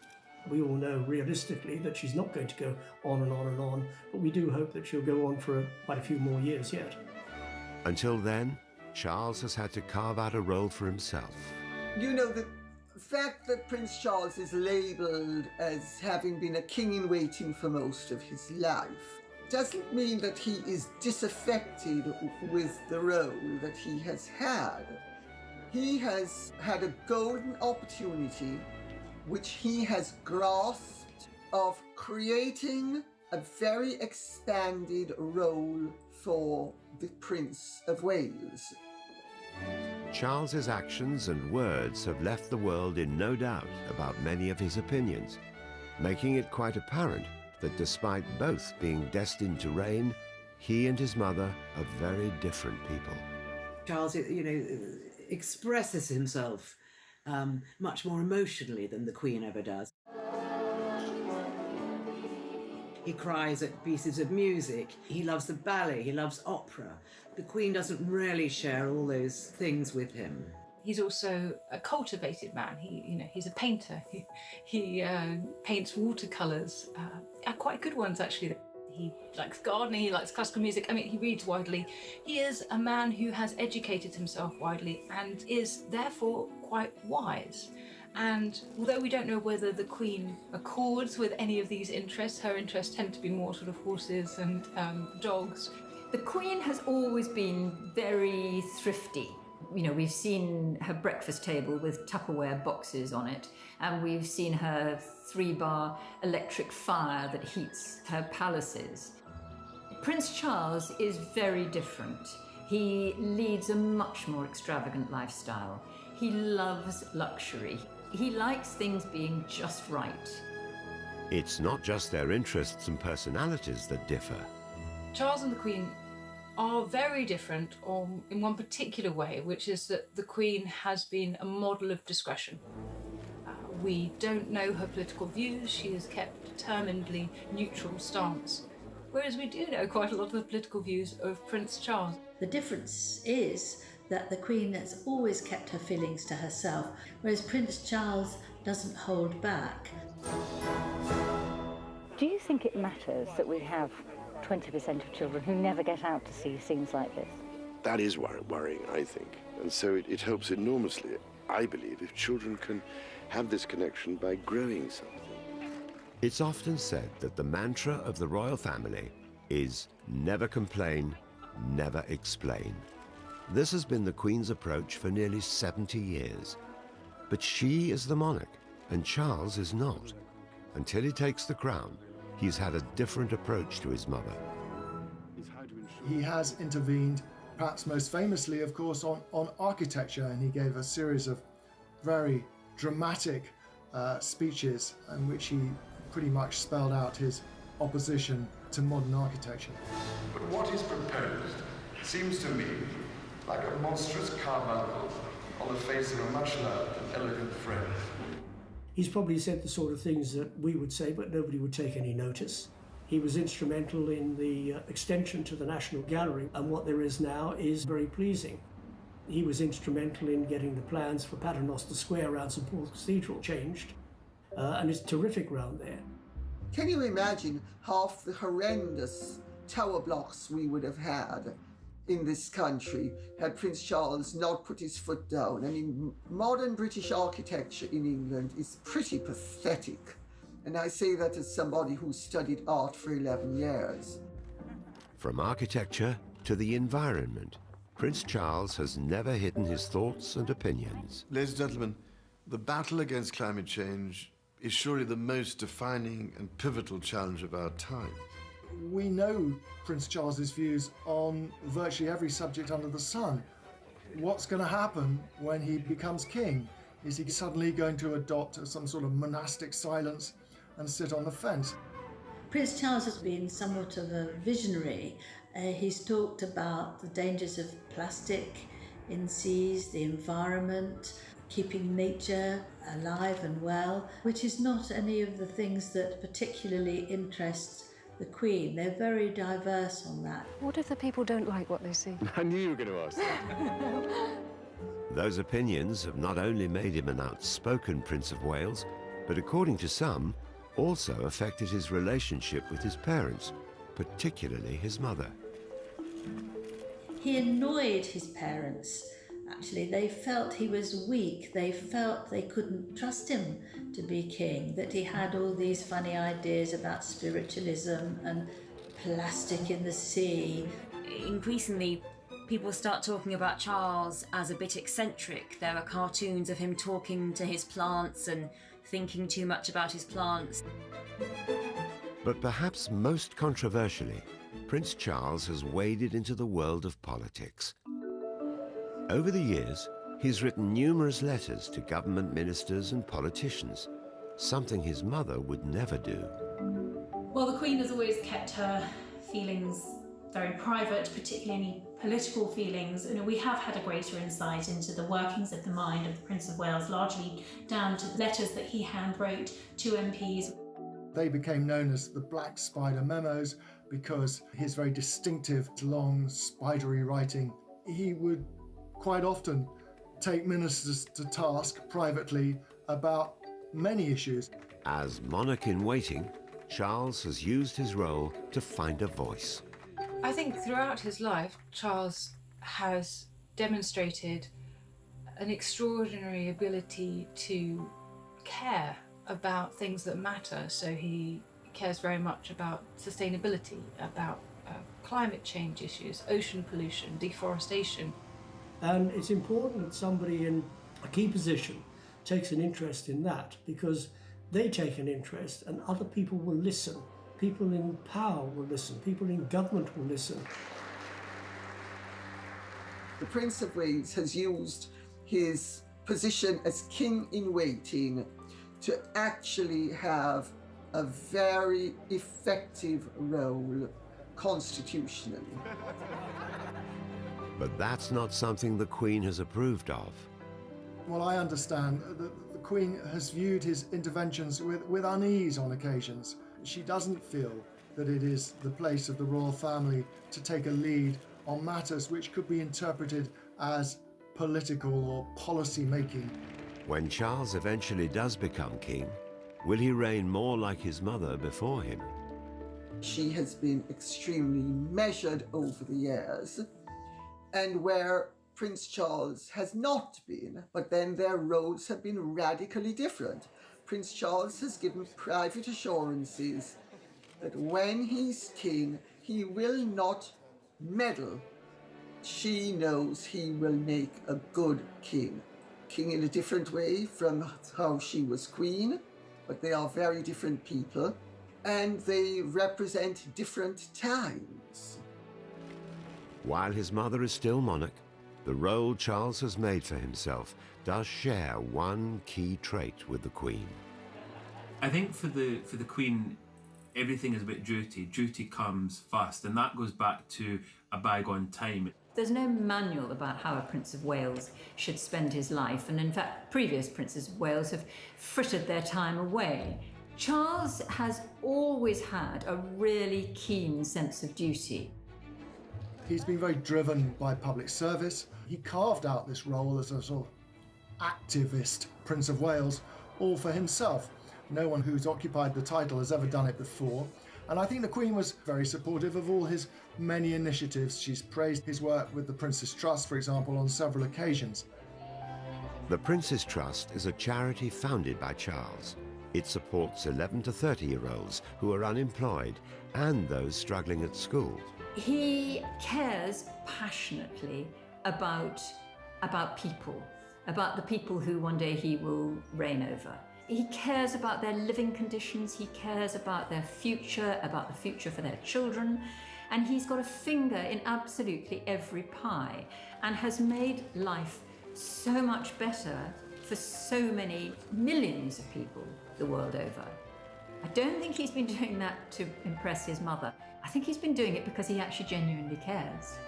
We all know realistically that she's not going to go on and on and on, but we do hope that she'll go on for quite a few more years yet. Until then, Charles has had to carve out a role for himself. You know, the fact that Prince Charles is labelled as having been a king in waiting for most of his life doesn't mean that he is disaffected with the role that he has had. He has had a golden opportunity, which he has grasped, of creating a very expanded role for the Prince of Wales. Charles's actions and words have left the world in no doubt about many of his opinions, making it quite apparent that despite both being destined to reign, he and his mother are very different people. Charles, expresses himself much more emotionally than the Queen ever does. He cries at pieces of music. He loves the ballet. He loves opera. The Queen doesn't really share all those things with him. He's also a cultivated man. He's a painter. He paints watercolours, quite good ones actually. He likes gardening, he likes classical music. I mean, he reads widely. He is a man who has educated himself widely and is therefore quite wise. And although we don't know whether the Queen accords with any of these interests, her interests tend to be more sort of horses and dogs. The Queen has always been very thrifty. You know, we've seen her breakfast table with Tupperware boxes on it, and we've seen her 3-bar electric fire that heats her palaces. Prince Charles is very different. He leads a much more extravagant lifestyle. He loves luxury. He likes things being just right. It's not just their interests and personalities that differ. Charles and the Queen are very different in one particular way, which is that the Queen has been a model of discretion. We don't know her political views. She has kept a determinedly neutral stance, whereas we do know quite a lot of the political views of Prince Charles. The difference is that the Queen has always kept her feelings to herself, whereas Prince Charles doesn't hold back. Do you think it matters that we have 20% of children who never get out to see scenes like this? That is worrying, I think. And so it helps enormously, I believe, if children can have this connection by growing something. It's often said that the mantra of the royal family is never complain, never explain. This has been the Queen's approach for nearly 70 years. But she is the monarch, and Charles is not. Until he takes the crown, he's had a different approach to his mother. He has intervened, perhaps most famously, of course, on architecture, and he gave a series of very dramatic speeches in which he pretty much spelled out his opposition to modern architecture. But what is proposed seems to me like a monstrous carbuncle on the face of a much loved and elegant friend. He's probably said the sort of things that we would say, but nobody would take any notice. He was instrumental in the extension to the National Gallery, and what there is now is very pleasing. He was instrumental in getting the plans for Paternoster Square around St Paul's Cathedral changed, and it's terrific round there. Can you imagine half the horrendous tower blocks we would have had in this country had Prince Charles not put his foot down? I mean, modern British architecture in England is pretty pathetic. And I say that as somebody who studied art for 11 years. From architecture to the environment, Prince Charles has never hidden his thoughts and opinions. Ladies and gentlemen, the battle against climate change is surely the most defining and pivotal challenge of our time. We know Prince Charles's views on virtually every subject under the sun. What's going to happen when he becomes king? Is he suddenly going to adopt some sort of monastic silence and sit on the fence? Prince Charles has been somewhat of a visionary. He's talked about the dangers of plastic in seas, the environment, keeping nature alive and well, which is not any of the things that particularly interest the Queen. They're very diverse on that. What if the people don't like what they see? I knew you were going to ask that. Those opinions have not only made him an outspoken Prince of Wales, but according to some, also affected his relationship with his parents, particularly his mother. He annoyed his parents. Actually, they felt he was weak. They felt they couldn't trust him to be king, that he had all these funny ideas about spiritualism and plastic in the sea. Increasingly, people start talking about Charles as a bit eccentric. There are cartoons of him talking to his plants and thinking too much about his plants. But perhaps most controversially, Prince Charles has waded into the world of politics. Over the years, he's written numerous letters to government ministers and politicians, something his mother would never do. Well, the Queen has always kept her feelings very private, particularly any political feelings. You know, we have had a greater insight into the workings of the mind of the Prince of Wales, largely down to letters that he handwrote to MPs. They became known as the Black Spider Memos because his very distinctive, long, spidery writing. He would quite often take ministers to task privately about many issues. As monarch in waiting, Charles has used his role to find a voice. I think throughout his life, Charles has demonstrated an extraordinary ability to care about things that matter. So he cares very much about sustainability, about climate change issues, ocean pollution, deforestation. And it's important that somebody in a key position takes an interest in that, because they take an interest and other people will listen. People in power will listen. People in government will listen. The Prince of Wales has used his position as king in waiting to actually have a very effective role constitutionally. But that's not something the Queen has approved of. Well, I understand that the Queen has viewed his interventions with unease on occasions. She doesn't feel that it is the place of the royal family to take a lead on matters which could be interpreted as political or policy making. When Charles eventually does become king, will he reign more like his mother before him? She has been extremely measured over the years, and where Prince Charles has not been, but then their roles have been radically different. Prince Charles has given private assurances that when he's king, he will not meddle. She knows he will make a good king. King in a different way from how she was queen, but they are very different people, and they represent different times. While his mother is still monarch, the role Charles has made for himself does share one key trait with the Queen. I think for the Queen, everything is about duty. Duty comes first, and that goes back to a bygone time. There's no manual about how a Prince of Wales should spend his life, and in fact, previous Princes of Wales have frittered their time away. Charles has always had a really keen sense of duty. He's been very driven by public service. He carved out this role as a sort of activist Prince of Wales, all for himself. No one who's occupied the title has ever done it before. And I think the Queen was very supportive of all his many initiatives. She's praised his work with the Prince's Trust, for example, on several occasions. The Prince's Trust is a charity founded by Charles. It supports 11 to 30-year-olds who are unemployed and those struggling at school. He cares passionately about people, about the people who one day he will reign over. He cares about their living conditions, he cares about their future, about the future for their children, and he's got a finger in absolutely every pie and has made life so much better for so many millions of people the world over. I don't think he's been doing that to impress his mother. I think he's been doing it because he actually genuinely cares.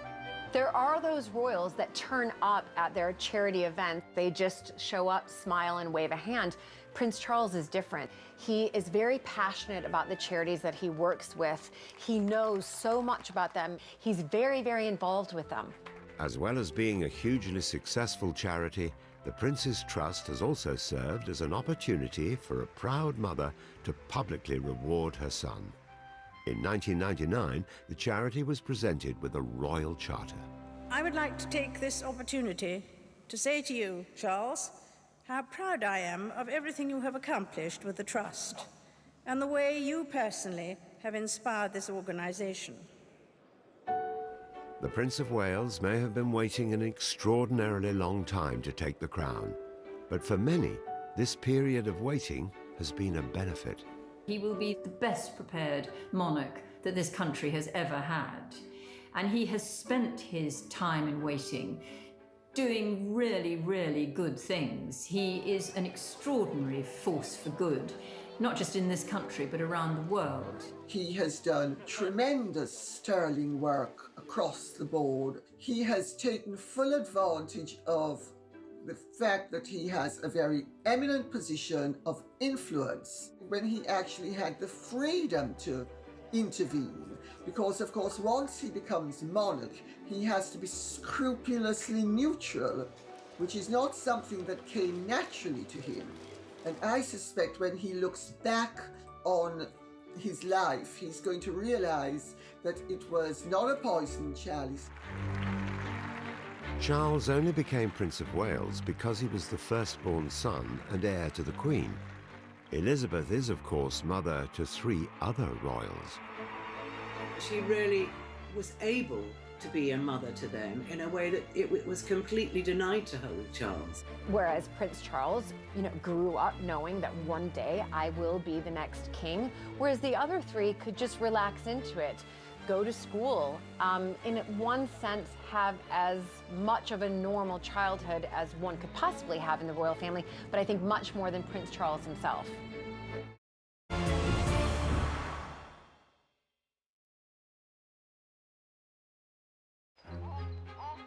There are those royals that turn up at their charity events. They just show up, smile, and wave a hand. Prince Charles is different. He is very passionate about the charities that he works with. He knows so much about them. He's very, very involved with them. As well as being a hugely successful charity, the Prince's Trust has also served as an opportunity for a proud mother to publicly reward her son. In 1999, the charity was presented with a royal charter. I would like to take this opportunity to say to you, Charles, how proud I am of everything you have accomplished with the Trust and the way you personally have inspired this organization. The Prince of Wales may have been waiting an extraordinarily long time to take the crown, but for many, this period of waiting has been a benefit. He will be the best prepared monarch that this country has ever had. And he has spent his time in waiting doing really, really good things. He is an extraordinary force for good, not just in this country, but around the world. He has done tremendous sterling work across the board. He has taken full advantage of the fact that he has a very eminent position of influence when he actually had the freedom to intervene. Because, of course, once he becomes monarch, he has to be scrupulously neutral, which is not something that came naturally to him. And I suspect when he looks back on his life. He's going to realise that it was not a poisoned chalice. Charles only became Prince of Wales because he was the firstborn son and heir to the Queen. Elizabeth is, of course, mother to 3 other royals. She really was able to be a mother to them in a way that it was completely denied to her with Charles. Whereas Prince Charles, grew up knowing that one day I will be the next king, whereas the other 3 could just relax into it, go to school, in one sense have as much of a normal childhood as one could possibly have in the royal family, but I think much more than Prince Charles himself.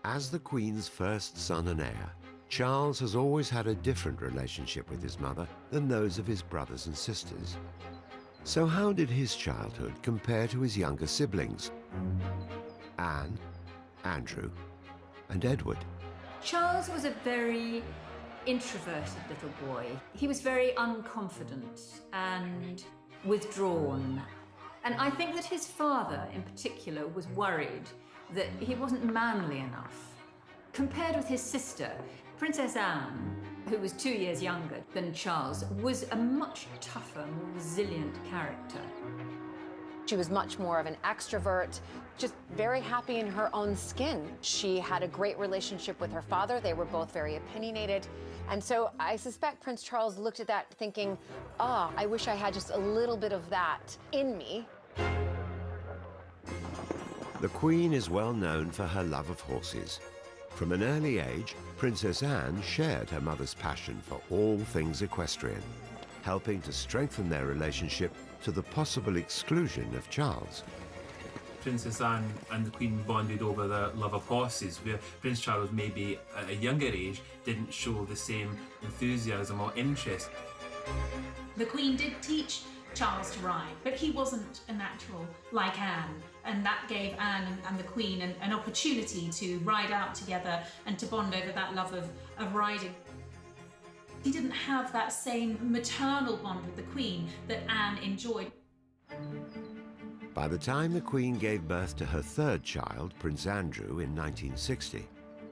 As the Queen's first son and heir, Charles has always had a different relationship with his mother than those of his brothers and sisters. So how did his childhood compare to his younger siblings? Anne, Andrew, and Edward. Charles was a very introverted little boy. He was very unconfident and withdrawn. And I think that his father, in particular, was worried that he wasn't manly enough. Compared with his sister, Princess Anne, who was 2 years younger than Charles, was a much tougher, more resilient character. She was much more of an extrovert, just very happy in her own skin. She had a great relationship with her father. They were both very opinionated. And so I suspect Prince Charles looked at that thinking, I wish I had just a little bit of that in me. The Queen is well known for her love of horses. From an early age, Princess Anne shared her mother's passion for all things equestrian, helping to strengthen their relationship to the possible exclusion of Charles. Princess Anne and the Queen bonded over their love of horses, where Prince Charles, maybe at a younger age, didn't show the same enthusiasm or interest. The Queen did teach Charles to ride, but he wasn't a natural like Anne, and that gave Anne and the Queen an opportunity to ride out together and to bond over that love of riding. He didn't have that same maternal bond with the Queen that Anne enjoyed. By the time the Queen gave birth to her 3rd child, Prince Andrew, in 1960,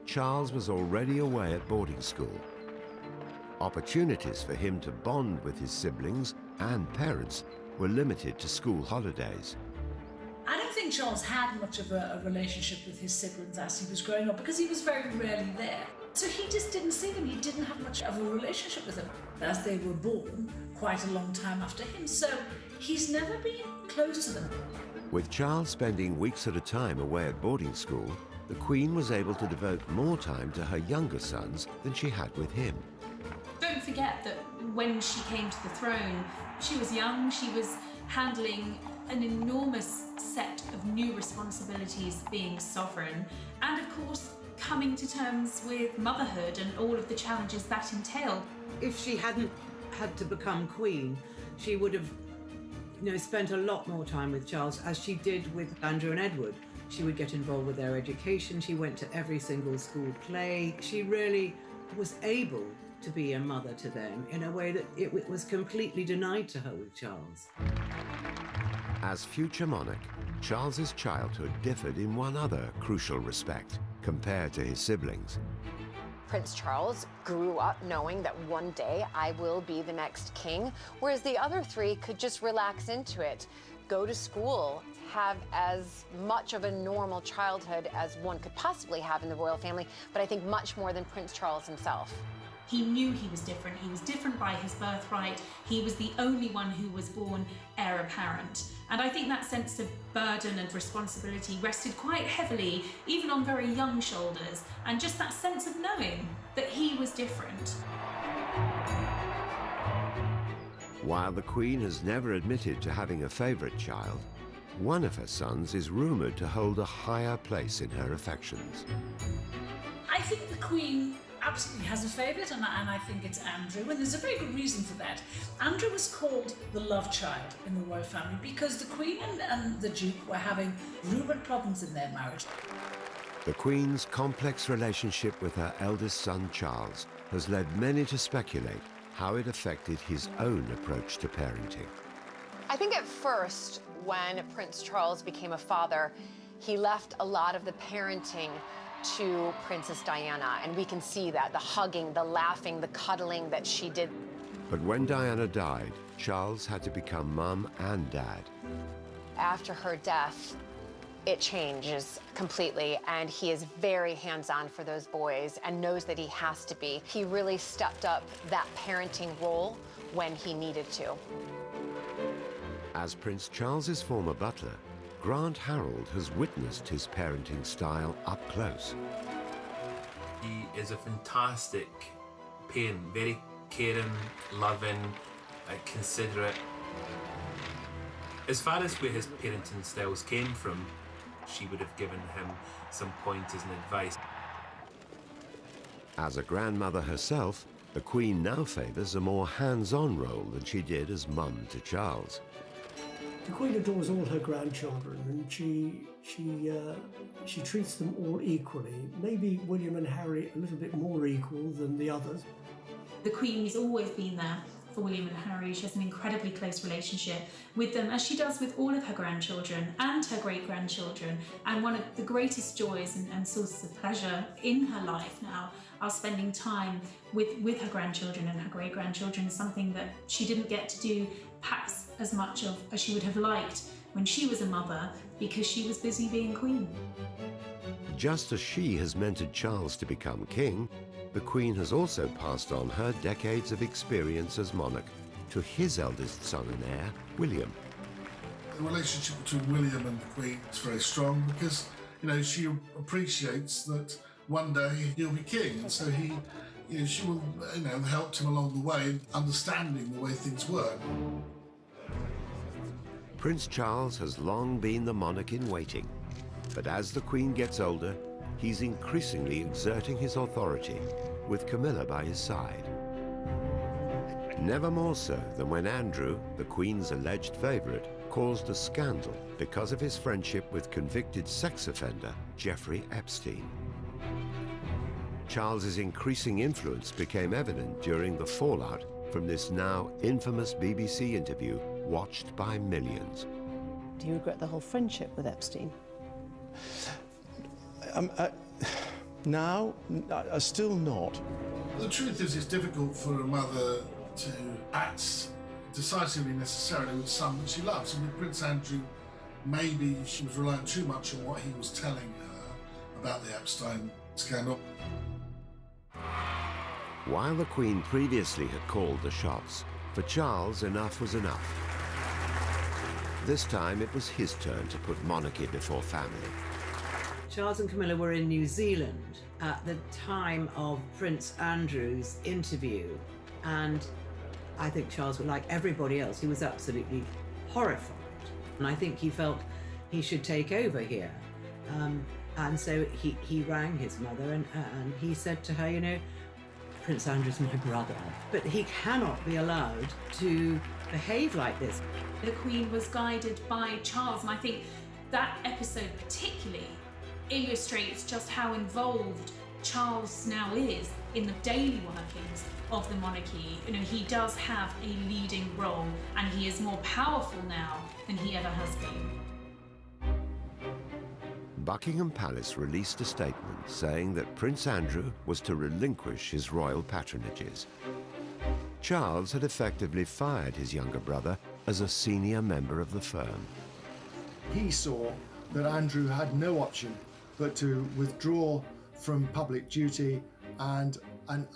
Charles was already away at boarding school. Opportunities for him to bond with his siblings and parents were limited to school holidays. I don't think Charles had much of a relationship with his siblings as he was growing up because he was very rarely there. So he just didn't see them. He didn't have much of a relationship with them as they were born quite a long time after him. So he's never been close to them. With Charles spending weeks at a time away at boarding school, the Queen was able to devote more time to her younger sons than she had with him. Don't forget that when she came to the throne, she was young, she was handling an enormous set of new responsibilities being sovereign, and of course coming to terms with motherhood and all of the challenges that entailed. If she hadn't had to become Queen, she would have spent a lot more time with Charles, as she did with Andrew and Edward. She would get involved with their education, she went to every single school play. She really was able to be a mother to them in a way that it was completely denied to her with Charles. As future monarch, Charles's childhood differed in one other crucial respect compared to his siblings. Prince Charles grew up knowing that one day I will be the next king, whereas the other 3 could just relax into it, go to school, have as much of a normal childhood as one could possibly have in the royal family, but I think much more than Prince Charles himself. He knew he was different. He was different by his birthright. He was the only one who was born heir apparent. And I think that sense of burden and responsibility rested quite heavily, even on very young shoulders, and just that sense of knowing that he was different. While the Queen has never admitted to having a favourite child, one of her sons is rumoured to hold a higher place in her affections. I think the Queen absolutely has a favourite, and I think it's Andrew, and there's a very good reason for that. Andrew was called the love child in the royal family because the Queen and the Duke were having rumoured problems in their marriage. The Queen's complex relationship with her eldest son Charles has led many to speculate how it affected his own approach to parenting. I think at first, when Prince Charles became a father, he left a lot of the parenting to Princess Diana, and we can see that, the hugging, the laughing, the cuddling that she did. But when Diana died, Charles had to become mum and dad. After her death, it changes completely, and he is very hands-on for those boys and knows that he has to be. He really stepped up that parenting role when he needed to. As Prince Charles's former butler, Grant Harold has witnessed his parenting style up close. He is a fantastic parent, very caring, loving, considerate. As far as where his parenting styles came from, she would have given him some pointers and advice. As a grandmother herself, the Queen now favours a more hands-on role than she did as mum to Charles. The Queen adores all her grandchildren, and she treats them all equally. Maybe William and Harry a little bit more equal than the others. The Queen has always been there for William and Harry. She has an incredibly close relationship with them, as she does with all of her grandchildren and her great-grandchildren. And one of the greatest joys and sources of pleasure in her life now are spending time with her grandchildren and her great-grandchildren, something that she didn't get to do perhaps as much of as she would have liked when she was a mother, because she was busy being Queen. Just as she has mentored Charles to become king, the Queen has also passed on her decades of experience as monarch to his eldest son and heir, William. The relationship between William and the Queen is very strong because, you know, she appreciates that one day he'll be king, and so she will, help him along the way in understanding the way things work. Prince Charles has long been the monarch in waiting, but as the Queen gets older, he's increasingly exerting his authority, with Camilla by his side. Never more so than when Andrew, the Queen's alleged favourite, caused a scandal because of his friendship with convicted sex offender Jeffrey Epstein. Charles's increasing influence became evident during the fallout from this now infamous BBC interview watched by millions. Do you regret the whole friendship with Epstein? Now, still not. The truth is, it's difficult for a mother to act decisively necessarily with someone she loves. And with Prince Andrew, maybe she was relying too much on what he was telling her about the Epstein scandal. While the Queen previously had called the shots, for Charles enough was enough. This time it was his turn to put monarchy before family. Charles and Camilla were in New Zealand at the time of Prince Andrew's interview, and I think Charles, like everybody else, he was absolutely horrified. And I think he felt he should take over here. And so he rang his mother and he said to her, Prince Andrew's my brother, but he cannot be allowed to behave like this. The Queen was guided by Charles, and I think that episode particularly illustrates just how involved Charles now is in the daily workings of the monarchy. He does have a leading role, and he is more powerful now than he ever has been. Buckingham Palace released a statement saying that Prince Andrew was to relinquish his royal patronages. Charles had effectively fired his younger brother as a senior member of the firm. He saw that Andrew had no option but to withdraw from public duty and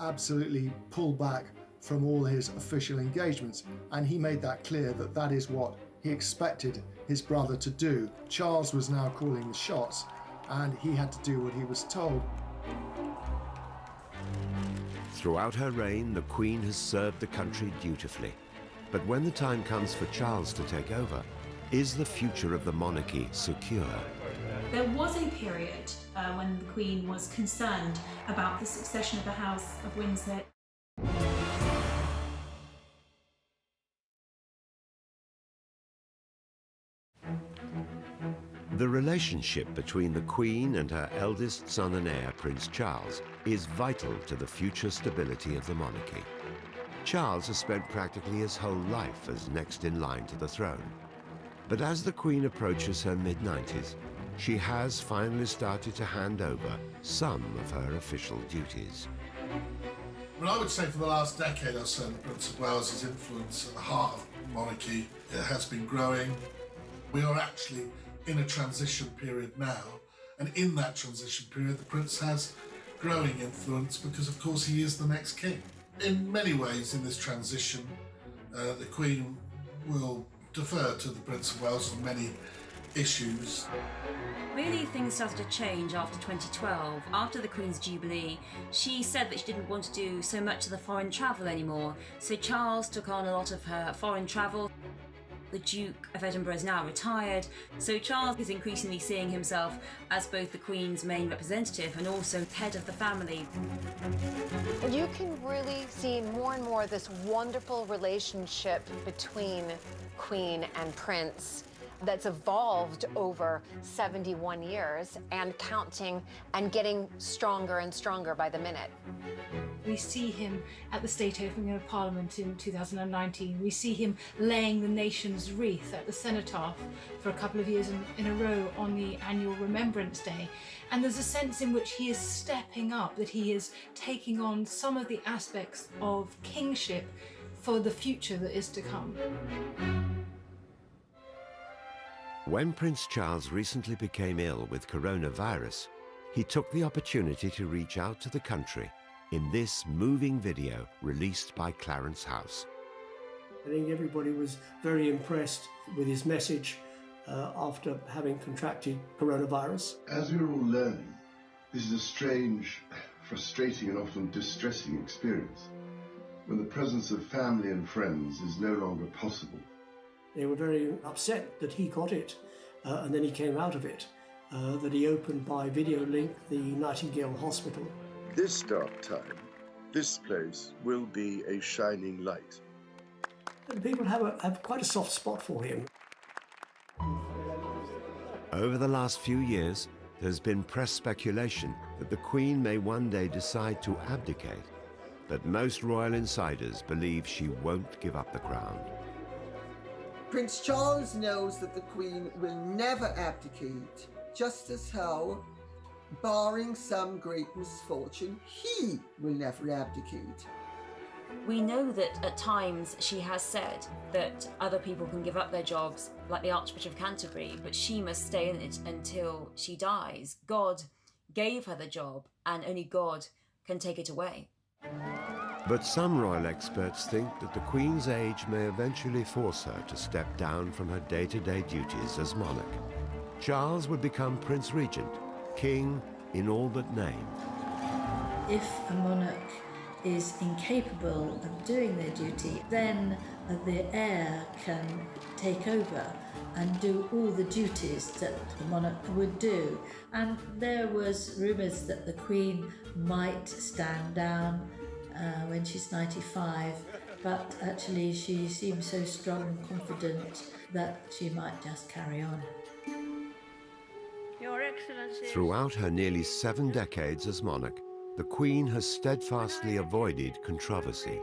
absolutely pull back from all his official engagements. And he made that clear that that is what he expected his brother to do. Charles was now calling the shots, and he had to do what he was told. Throughout her reign, the Queen has served the country dutifully. But when the time comes for Charles to take over, is the future of the monarchy secure? There was a period when the Queen was concerned about the succession of the House of Windsor. The relationship between the Queen and her eldest son and heir, Prince Charles, is vital to the future stability of the monarchy. Charles has spent practically his whole life as next in line to the throne. But as the Queen approaches her mid-90s, she has finally started to hand over some of her official duties. Well, I would say for the last decade or so, the Prince of Wales's influence at the heart of monarchy has been growing. We are actually in a transition period now, and in that transition period, the Prince has growing influence because, of course, he is the next king. In many ways, in this transition, the Queen will defer to the Prince of Wales on many issues. Really, things started to change after 2012. After the Queen's Jubilee, she said that she didn't want to do so much of the foreign travel anymore, so Charles took on a lot of her foreign travel. The Duke of Edinburgh is now retired, so Charles is increasingly seeing himself as both the Queen's main representative and also head of the family. You can really see more and more this wonderful relationship between Queen and Prince that's evolved over 71 years and counting and getting stronger and stronger by the minute. We see him at the State Opening of Parliament in 2019. We see him laying the nation's wreath at the Cenotaph for a couple of years in a row on the annual Remembrance Day. And there's a sense in which he is stepping up, that he is taking on some of the aspects of kingship for the future that is to come. When Prince Charles recently became ill with coronavirus, he took the opportunity to reach out to the country in this moving video released by Clarence House. I think everybody was very impressed with his message after having contracted coronavirus. As we're all learning, this is a strange, frustrating and often distressing experience when the presence of family and friends is no longer possible. They were very upset that he got it, and then he came out of it, that he opened by video link the Nightingale Hospital. This dark time, this place will be a shining light. And people have quite a soft spot for him. Over the last few years, there's been press speculation that the Queen may one day decide to abdicate, but most royal insiders believe she won't give up the crown. Prince Charles knows that the Queen will never abdicate, just as how, barring some great misfortune, he will never abdicate. We know that at times she has said that other people can give up their jobs, like the Archbishop of Canterbury, but she must stay in it until she dies. God gave her the job, and only God can take it away. But some royal experts think that the Queen's age may eventually force her to step down from her day-to-day duties as monarch. Charles would become Prince Regent, king in all but name. If a monarch is incapable of doing their duty, then the heir can take over and do all the duties that the monarch would do. And there was rumours that the Queen might stand down when she's 95, but actually she seems so strong and confident that she might just carry on. Your Excellency. Throughout her nearly 7 decades as monarch, the Queen has steadfastly avoided controversy.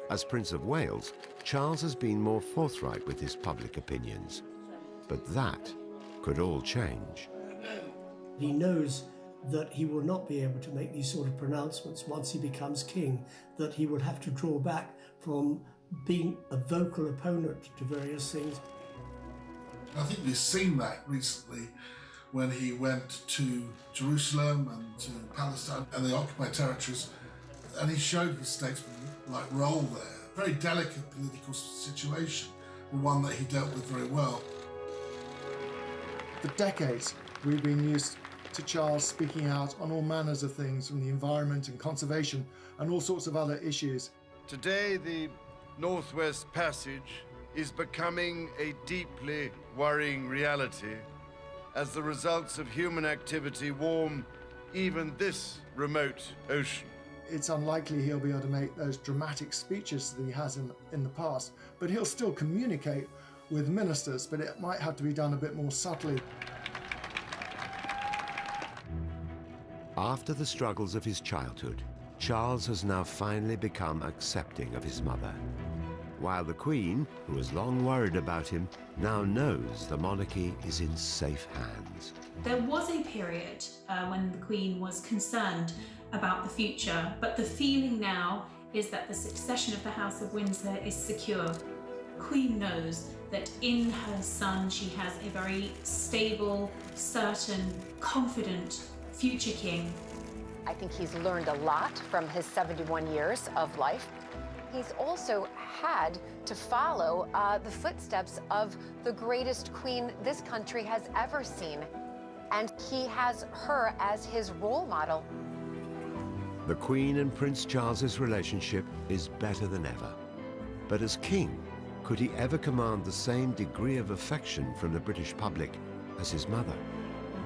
As Prince of Wales, Charles has been more forthright with his public opinions. But that could all change. He knows that he will not be able to make these sort of pronouncements once he becomes king, that he will have to draw back from being a vocal opponent to various things. I think we've seen that recently when he went to Jerusalem and to Palestine and the occupied territories, and he showed his statesman-like role there. Very delicate political situation, but one that he dealt with very well. For decades, we've been used to Charles speaking out on all manners of things, from the environment and conservation and all sorts of other issues. Today, the Northwest Passage is becoming a deeply worrying reality as the results of human activity warm even this remote ocean. It's unlikely he'll be able to make those dramatic speeches that he has in the past, but he'll still communicate with ministers, but it might have to be done a bit more subtly. After the struggles of his childhood, Charles has now finally become accepting of his mother, while the Queen, who has long worried about him, now knows the monarchy is in safe hands. There was a period when the Queen was concerned about the future, but the feeling now is that the succession of the House of Windsor is secure. Queen knows that in her son she has a very stable, certain, confident future king. I think he's learned a lot from his 71 years of life. He's also had to follow the footsteps of the greatest queen this country has ever seen. And he has her as his role model. The Queen and Prince Charles's relationship is better than ever. But as king, could he ever command the same degree of affection from the British public as his mother?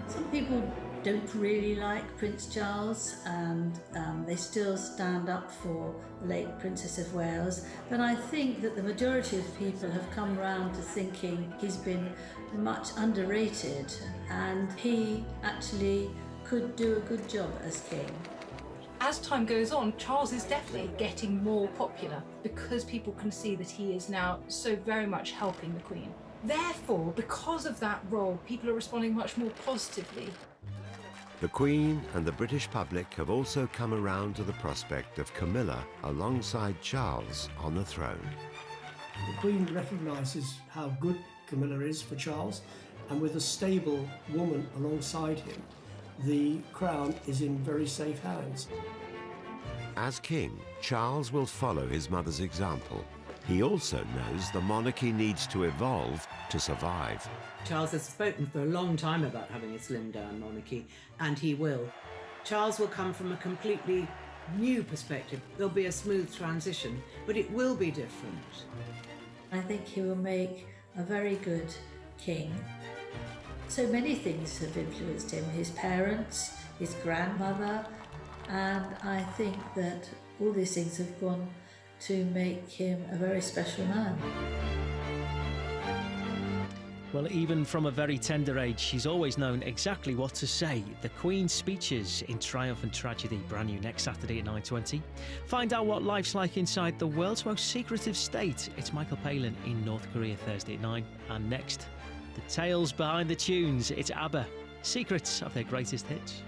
Some people don't really like Prince Charles, and they still stand up for the late Princess of Wales. But I think that the majority of people have come round to thinking he's been much underrated, and he actually could do a good job as king. As time goes on, Charles is definitely getting more popular because people can see that he is now so very much helping the Queen. Therefore, because of that role, people are responding much more positively. The Queen and the British public have also come around to the prospect of Camilla alongside Charles on the throne. The Queen recognises how good Camilla is for Charles, and with a stable woman alongside him, the crown is in very safe hands. As king, Charles will follow his mother's example. He also knows the monarchy needs to evolve to survive. Charles has spoken for a long time about having a slimmed-down monarchy, and he will. Charles will come from a completely new perspective. There'll be a smooth transition, but it will be different. I think he will make a very good king. So many things have influenced him, his parents, his grandmother, and I think that all these things have gone to make him a very special man. Well, even from a very tender age, she's always known exactly what to say. The Queen's speeches in Triumph and Tragedy, brand new next Saturday at 9:20. Find out what life's like inside the world's most secretive state. It's Michael Palin in North Korea Thursday at 9. And next, the tales behind the tunes. It's ABBA, secrets of their greatest hits.